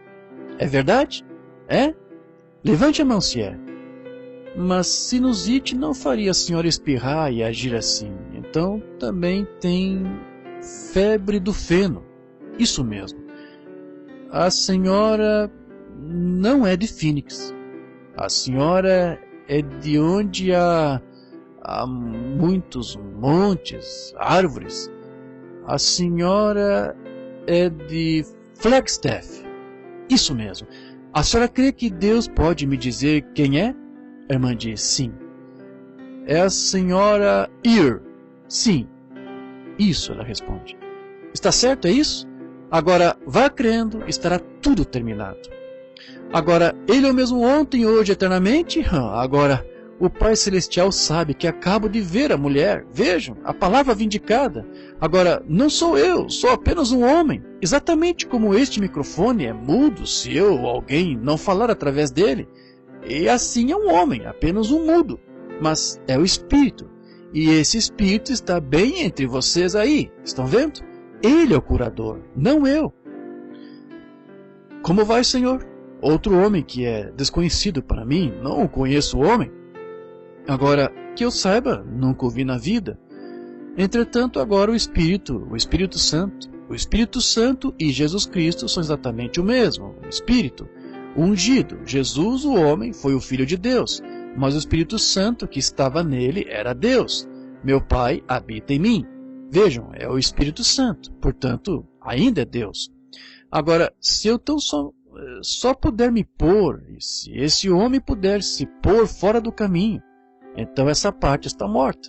É verdade? É? Levante a mão se é. Mas sinusite não faria a senhora espirrar e agir assim. Então também tem febre do feno. Isso mesmo. A senhora não é de Phoenix. A senhora é de onde há muitos montes, árvores. A senhora é de Flagstaff. Isso mesmo. A senhora crê que Deus pode me dizer quem é? A irmã diz: sim. É a senhora Ear. Sim. Isso, ela responde. Está certo, é isso? Agora, vá crendo, estará tudo terminado. Agora, ele é o mesmo ontem, hoje, eternamente? Agora, o Pai Celestial sabe que acabo de ver a mulher. Vejam, a palavra vindicada. Agora, não sou eu, sou apenas um homem. Exatamente como este microfone é mudo se eu ou alguém não falar através dele. E assim é um homem, apenas um mudo. Mas é o Espírito. E esse Espírito está bem entre vocês aí. Estão vendo? Ele é o curador, não eu. Como vai, Senhor? Outro homem que é desconhecido para mim, não conheço o homem. Agora, que eu saiba, nunca o vi na vida. Entretanto, agora o Espírito Santo e Jesus Cristo são exatamente o mesmo, o Espírito. O ungido, Jesus, o homem, foi o Filho de Deus, mas o Espírito Santo que estava nele era Deus. Meu Pai habita em mim. Vejam, é o Espírito Santo, portanto, ainda é Deus. Agora, se eu tão só puder me pôr, e se esse homem puder se pôr fora do caminho, então essa parte está morta.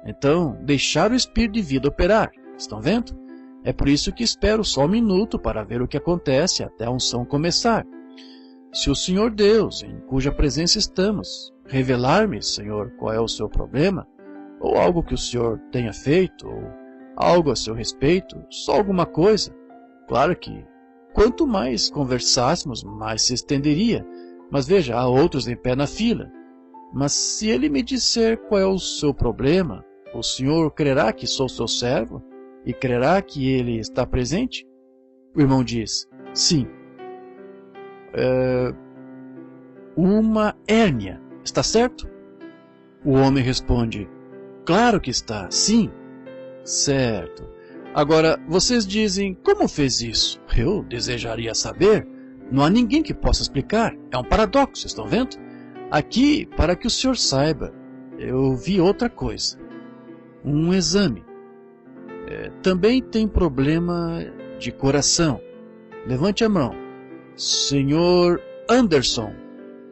Então, deixar o Espírito de vida operar. Estão vendo? É por isso que espero só um minuto para ver o que acontece até a unção começar. Se o Senhor Deus, em cuja presença estamos, revelar-me, Senhor, qual é o seu problema, ou algo que o Senhor tenha feito, ou algo a seu respeito, só alguma coisa, claro que quanto mais conversássemos, mais se estenderia. Mas veja, há outros em pé na fila. Mas se ele me disser qual é o seu problema, o senhor crerá que sou seu servo? E crerá que ele está presente? O irmão diz: sim. Uma hérnia, está certo? O homem responde: claro que está, sim. Certo. Agora, vocês dizem, como fez isso? Eu desejaria saber. Não há ninguém que possa explicar. É um paradoxo, estão vendo? Aqui, para que o senhor saiba, eu vi outra coisa. Um exame. Também tem problema de coração. Levante a mão. Senhor Anderson,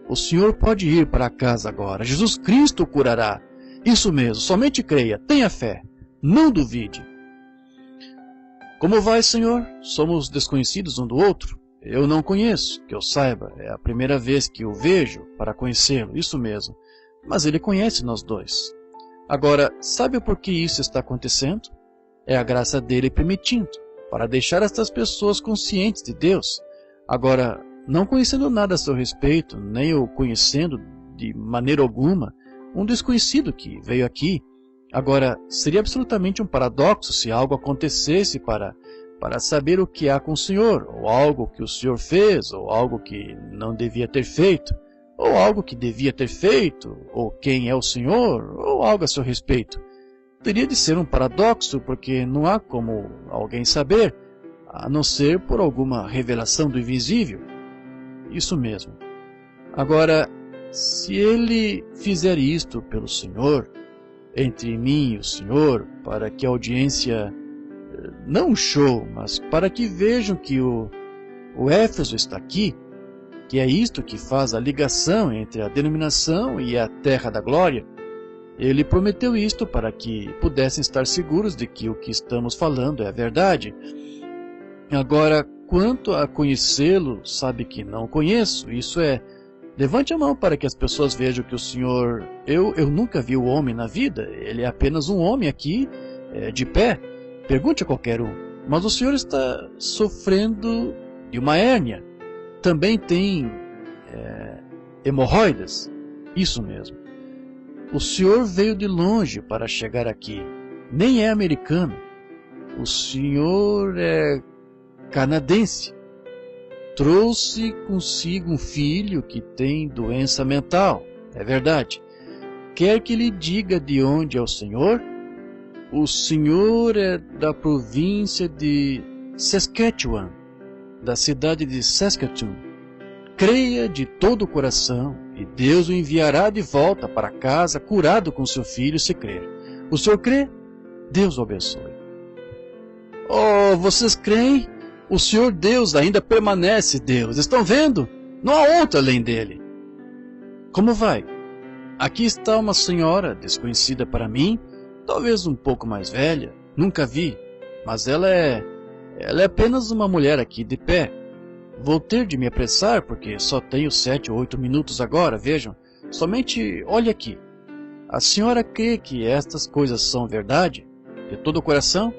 o senhor pode ir para casa agora. Jesus Cristo o curará. Isso mesmo, somente creia, tenha fé. Não duvide. Como vai, senhor? Somos desconhecidos um do outro? Eu não conheço, que eu saiba. É a primeira vez que o vejo para conhecê-lo, isso mesmo. Mas ele conhece nós dois. Agora, sabe por que isso está acontecendo? É a graça dele permitindo, para deixar estas pessoas conscientes de Deus. Agora, não conhecendo nada a seu respeito, nem o conhecendo de maneira alguma, um desconhecido que veio aqui. Agora, seria absolutamente um paradoxo se algo acontecesse para para saber o que há com o senhor, ou algo que o senhor fez, ou algo que não devia ter feito, ou algo que devia ter feito, ou quem é o senhor, ou algo a seu respeito. Teria de ser um paradoxo, porque não há como alguém saber, a não ser por alguma revelação do invisível. Isso mesmo. Agora, se ele fizer isto pelo Senhor, entre mim e o Senhor, para que a audiência, não um show, mas para que vejam que o Éfeso está aqui, que é isto que faz a ligação entre a denominação e a terra da glória, ele prometeu isto para que pudessem estar seguros de que o que estamos falando é a verdade. Agora, quanto a conhecê-lo, sabe que não conheço, isso é, levante a mão para que as pessoas vejam que o Senhor... Eu nunca vi o homem na vida, ele é apenas um homem aqui, de pé. Pergunte a qualquer um. Mas o Senhor está sofrendo de uma hérnia. Também tem hemorroidas. Isso mesmo. O Senhor veio de longe para chegar aqui. Nem é americano. O Senhor é canadense. Trouxe consigo um filho que tem doença mental. É verdade. Quer que lhe diga de onde é o Senhor? O Senhor é da província de Saskatchewan, da cidade de Saskatoon. Creia de todo o coração e Deus o enviará de volta para casa curado com seu filho se crer. O senhor crê? Deus o abençoe. Oh, vocês creem? O Senhor Deus ainda permanece Deus. Estão vendo? Não há outro além dele. Como vai? Aqui está uma senhora desconhecida para mim, talvez um pouco mais velha, nunca vi, mas ela é apenas uma mulher aqui de pé. Vou ter de me apressar porque só tenho 7 ou 8 minutos agora, vejam. Somente olhe aqui. A senhora crê que estas coisas são verdade? De todo o coração?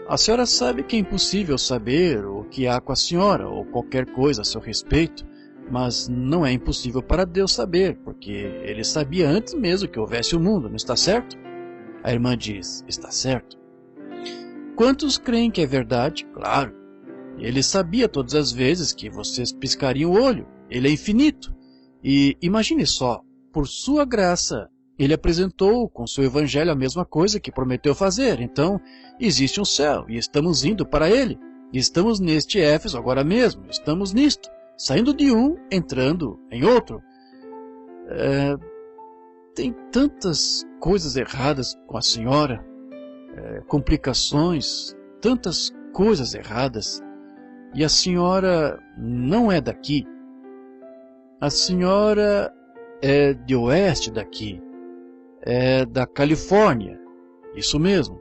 A senhora sabe que é impossível saber o que há com a senhora ou qualquer coisa a seu respeito, mas não é impossível para Deus saber, porque Ele sabia antes mesmo que houvesse o mundo, não está certo? A irmã diz, está certo. Quantos creem que é verdade? Claro. Ele sabia todas as vezes que vocês piscariam o olho. Ele é infinito. E imagine só, por sua graça, Ele apresentou com seu evangelho a mesma coisa que prometeu fazer. Então, existe um céu e estamos indo para ele. E estamos neste Éfeso agora mesmo. Estamos nisto. Saindo de um, entrando em outro. Tem tantas coisas erradas com a senhora. Complicações. Tantas coisas erradas. E a senhora não é daqui. A senhora é de oeste daqui. É da Califórnia. Isso mesmo.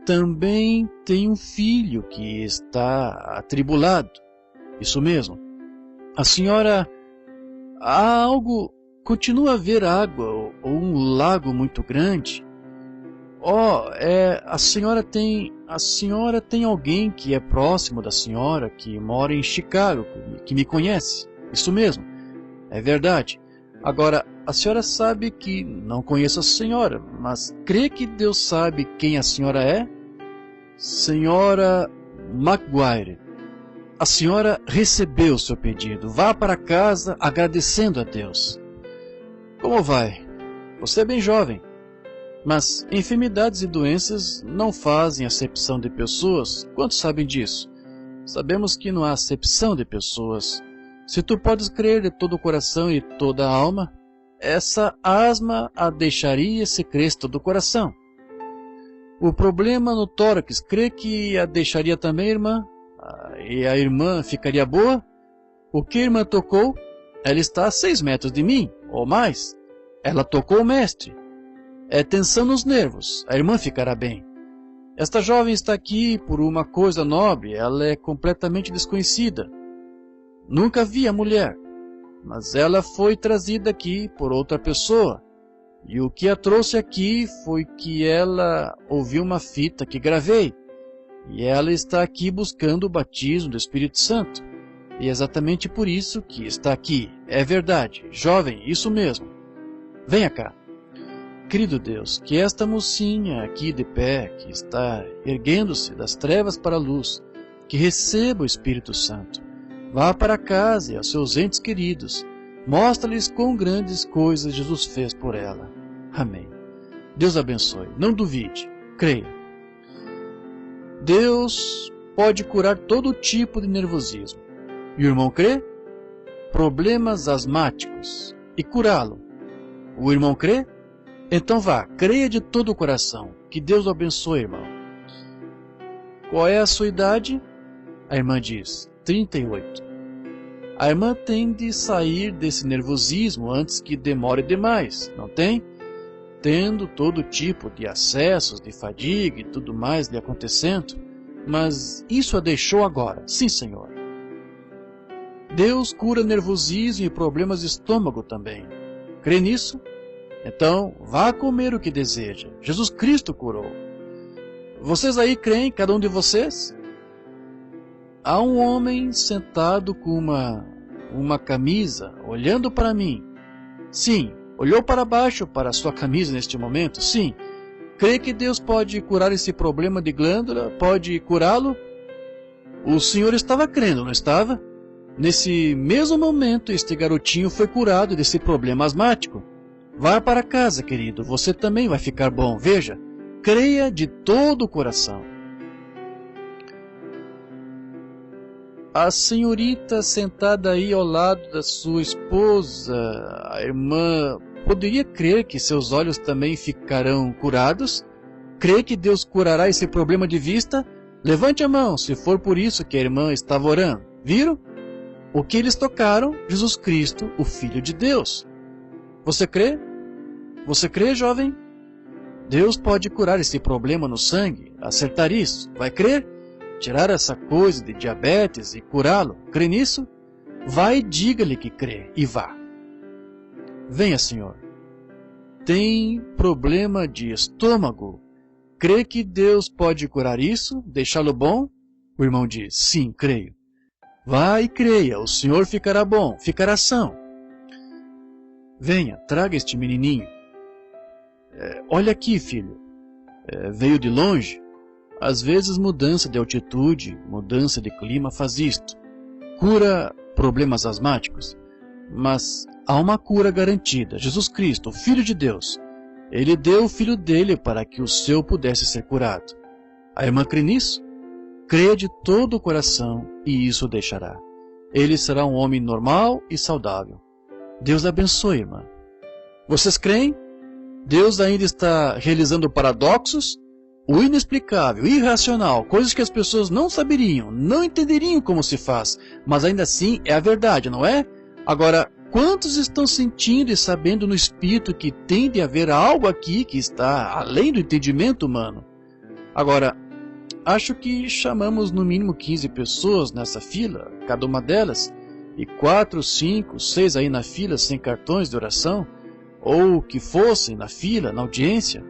Também tem um filho que está atribulado. Isso mesmo. A senhora... Há algo... Continua a haver água ou um lago muito grande. A senhora tem alguém que é próximo da senhora, que mora em Chicago, que me conhece. Isso mesmo. É verdade. Agora, a senhora sabe que não conheço a senhora, mas crê que Deus sabe quem a senhora é? Senhora Maguire, a senhora recebeu o seu pedido. Vá para casa agradecendo a Deus. Como vai? Você é bem jovem. Mas enfermidades e doenças não fazem acepção de pessoas. Quantos sabem disso? Sabemos que não há acepção de pessoas. Se tu podes crer de todo o coração e toda a alma, essa asma a deixaria se cresce todo o coração. O problema no tórax, crê que a deixaria também, irmã? E a irmã ficaria boa? O que a irmã tocou? Ela está a 6 metros de mim, ou mais. Ela tocou o mestre. É tensão nos nervos, a irmã ficará bem. Esta jovem está aqui por uma coisa nobre, ela é completamente desconhecida. Nunca vi a mulher, mas ela foi trazida aqui por outra pessoa. E o que a trouxe aqui foi que ela ouviu uma fita que gravei. E ela está aqui buscando o batismo do Espírito Santo. E é exatamente por isso que está aqui. É verdade, jovem, isso mesmo. Venha cá. Querido Deus, que esta mocinha aqui de pé, que está erguendo-se das trevas para a luz, que receba o Espírito Santo. Vá para casa e aos seus entes queridos. Mostra-lhes quão grandes coisas Jesus fez por ela. Amém. Deus abençoe. Não duvide. Creia. Deus pode curar todo tipo de nervosismo. E o irmão crê? Problemas asmáticos. E curá-lo. O irmão crê? Então vá, creia de todo o coração. Que Deus o abençoe, irmão. Qual é a sua idade? A irmã diz, 38. A irmã tem de sair desse nervosismo antes que demore demais, não tem? Tendo todo tipo de acessos de fadiga e tudo mais lhe acontecendo, mas isso a deixou agora, sim, Senhor. Deus cura nervosismo e problemas de estômago também. Crê nisso? Então, vá comer o que deseja. Jesus Cristo curou. Vocês aí creem, cada um de vocês? Há um homem sentado com uma camisa, olhando para mim. Sim, olhou para baixo para a sua camisa neste momento? Sim. Crê que Deus pode curar esse problema de glândula? Pode curá-lo? O senhor estava crendo, não estava? Nesse mesmo momento, este garotinho foi curado desse problema asmático. Vá para casa, querido, você também vai ficar bom. Veja, creia de todo o coração. A senhorita sentada aí ao lado da sua esposa, a irmã, poderia crer que seus olhos também ficarão curados? Crê que Deus curará esse problema de vista? Levante a mão, se for por isso que a irmã estava orando. Viram? O que eles tocaram? Jesus Cristo, o Filho de Deus. Você crê? Você crê, jovem? Deus pode curar esse problema no sangue, acertar isso. Vai crer? Tirar essa coisa de diabetes e curá-lo? Crê nisso? Vai e diga-lhe que crê, e vá. Venha, Senhor. Tem problema de estômago? Crê que Deus pode curar isso? Deixá-lo bom? O irmão diz, sim, creio. Vá e creia, o Senhor ficará bom, ficará são. Venha, traga este menininho. Olha aqui, filho. Veio de longe? Às vezes mudança de altitude, mudança de clima faz isto. Cura problemas asmáticos. Mas há uma cura garantida. Jesus Cristo, o Filho de Deus. Ele deu o Filho dele para que o seu pudesse ser curado. A irmã crê nisso? Creia de todo o coração e isso o deixará. Ele será um homem normal e saudável. Deus abençoe, irmã. Vocês creem? Deus ainda está realizando paradoxos? O inexplicável, irracional, coisas que as pessoas não saberiam, não entenderiam como se faz, mas ainda assim é a verdade, não é? Agora, quantos estão sentindo e sabendo no espírito que tem de haver algo aqui que está além do entendimento humano? Agora, acho que chamamos no mínimo 15 pessoas nessa fila, cada uma delas, e 4, 5, 6 aí na fila sem cartões de oração, ou que fossem na fila, na audiência,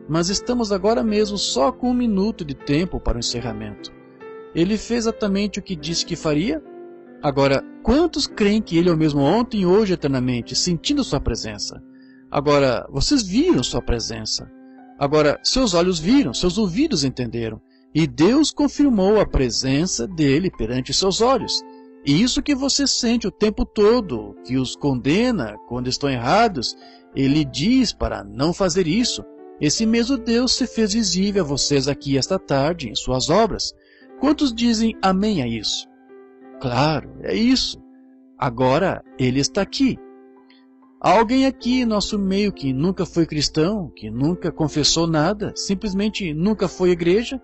mas estamos agora mesmo só com 1 minuto de tempo para o encerramento. Ele fez exatamente o que disse que faria? Agora, quantos creem que ele é o mesmo ontem, hoje e eternamente, sentindo sua presença? Agora, vocês viram sua presença. Agora, seus olhos viram, seus ouvidos entenderam. E Deus confirmou a presença dele perante seus olhos. E isso que você sente o tempo todo, que os condena quando estão errados, ele diz para não fazer isso. Esse mesmo Deus se fez visível a vocês aqui esta tarde em suas obras. Quantos dizem amém a isso? Claro, é isso. Agora ele está aqui. Há alguém aqui em nosso meio que nunca foi cristão, que nunca confessou nada, simplesmente nunca foi à igreja?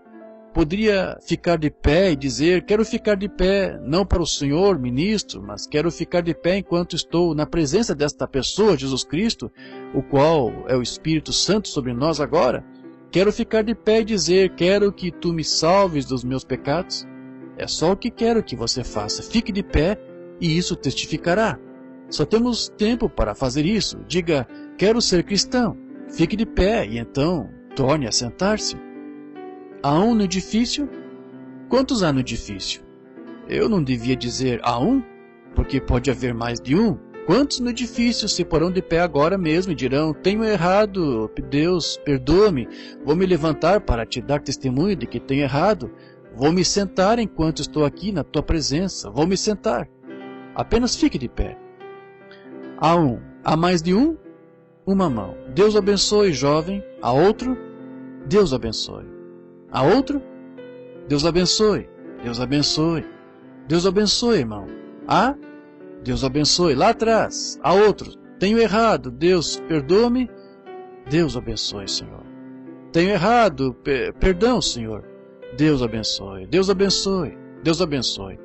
Poderia ficar de pé e dizer, quero ficar de pé, não para o Senhor, ministro, mas quero ficar de pé enquanto estou na presença desta pessoa, Jesus Cristo, o qual é o Espírito Santo sobre nós agora. Quero ficar de pé e dizer, quero que tu me salves dos meus pecados. É só o que quero que você faça. Fique de pé e isso testificará. Só temos tempo para fazer isso. Diga, quero ser cristão. Fique de pé e então torne a sentar-se. Há um no edifício? Quantos há no edifício? Eu não devia dizer há um, porque pode haver mais de um. Quantos no edifício se porão de pé agora mesmo e dirão: tenho errado, Deus, perdoa-me, vou me levantar para te dar testemunho de que tenho errado, vou me sentar enquanto estou aqui na tua presença, vou me sentar. Apenas fique de pé. Há mais de um? Uma mão. Deus abençoe, jovem. Há outro? Deus abençoe. Há outro? Deus abençoe. Deus abençoe. Deus abençoe, irmão. Há? Deus abençoe. Lá atrás. Há outro. Tenho errado. Deus, perdoa-me. Deus abençoe, Senhor. Tenho errado. Perdão, Senhor. Deus abençoe. Deus abençoe. Deus abençoe.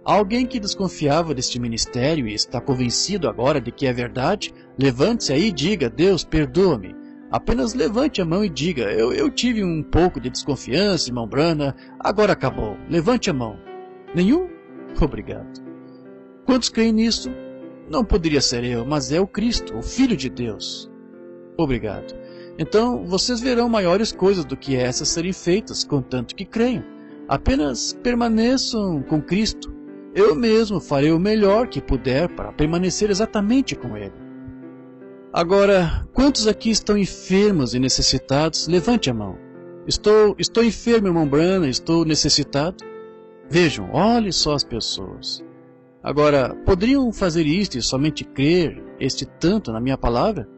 Alguém que desconfiava deste ministério e está convencido agora de que é verdade, levante-se aí e diga: Deus, perdoa-me. Apenas levante a mão e diga: eu tive um pouco de desconfiança, irmão Branham, agora acabou. Levante a mão. Nenhum? Obrigado. Quantos creem nisso? Não poderia ser eu, mas é o Cristo, o Filho de Deus. Obrigado. Então, vocês verão maiores coisas do que essas serem feitas, contanto que creiam. Apenas permaneçam com Cristo. Eu mesmo farei o melhor que puder para permanecer exatamente com Ele. Agora, quantos aqui estão enfermos e necessitados? Levante a mão. Estou enfermo, irmão Branham, estou necessitado. Vejam, olhe só as pessoas. Agora, poderiam fazer isto e somente crer este tanto na minha palavra?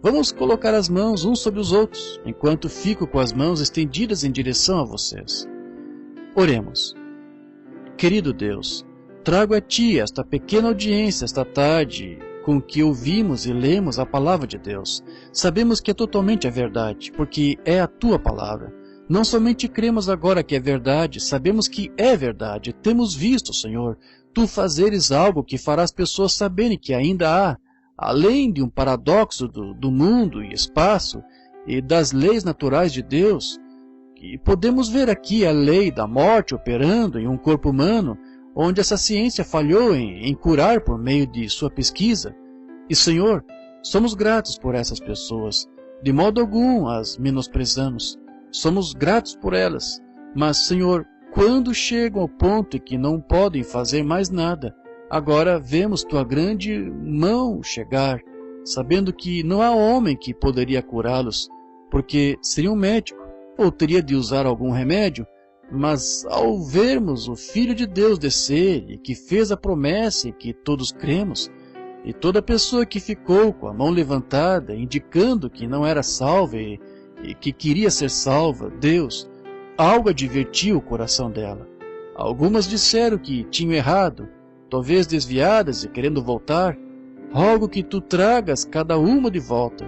Vamos colocar as mãos uns sobre os outros, enquanto fico com as mãos estendidas em direção a vocês. Oremos. Querido Deus, trago a Ti esta pequena audiência esta tarde, com que ouvimos e lemos a palavra de Deus. Sabemos que é totalmente a verdade, porque é a Tua palavra. Não somente cremos agora que é verdade, sabemos que é verdade. Temos visto, Senhor, Tu fazeres algo que fará as pessoas saberem que ainda há, além de um paradoxo do mundo e espaço e das leis naturais de Deus, que podemos ver aqui a lei da morte operando em um corpo humano, onde essa ciência falhou em curar por meio de sua pesquisa. E, Senhor, somos gratos por essas pessoas. De modo algum as menosprezamos. Somos gratos por elas. Mas, Senhor, quando chegam ao ponto em que não podem fazer mais nada, agora vemos Tua grande mão chegar, sabendo que não há homem que poderia curá-los, porque seria um médico, ou teria de usar algum remédio. Mas ao vermos o Filho de Deus descer e que fez a promessa em que todos cremos, e toda pessoa que ficou com a mão levantada, indicando que não era salva e que queria ser salva, Deus, algo advertiu o coração dela. Algumas disseram que tinham errado, talvez desviadas e querendo voltar. Rogo que Tu tragas cada uma de volta,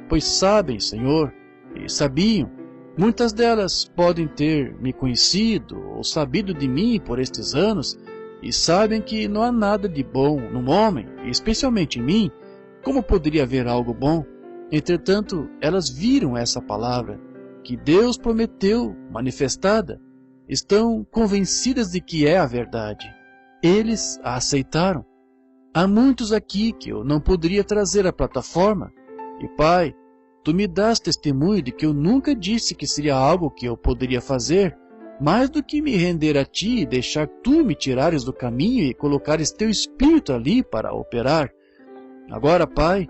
pois sabem, Senhor, e sabiam. Muitas delas podem ter me conhecido ou sabido de mim por estes anos e sabem que não há nada de bom num homem, e especialmente em mim. Como poderia haver algo bom? Entretanto, elas viram essa palavra que Deus prometeu manifestada. Estão convencidas de que é a verdade. Eles a aceitaram. Há muitos aqui que eu não poderia trazer à plataforma. E, Pai, Tu me dás testemunho de que eu nunca disse que seria algo que eu poderia fazer, mais do que me render a Ti e deixar Tu me tirares do caminho e colocares Teu Espírito ali para operar. Agora, Pai,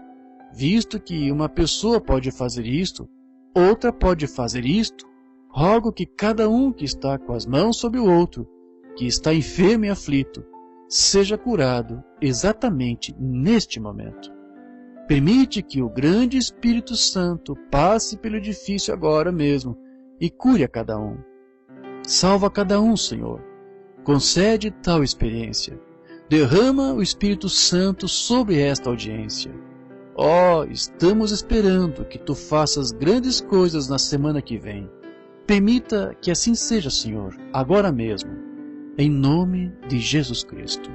visto que uma pessoa pode fazer isto, outra pode fazer isto, rogo que cada um que está com as mãos sobre o outro, que está enfermo e aflito, seja curado exatamente neste momento. Permite que o grande Espírito Santo passe pelo edifício agora mesmo e cure a cada um. Salva cada um, Senhor. Concede tal experiência. Derrama o Espírito Santo sobre esta audiência. Estamos esperando que Tu faças grandes coisas na semana que vem. Permita que assim seja, Senhor, agora mesmo, em nome de Jesus Cristo.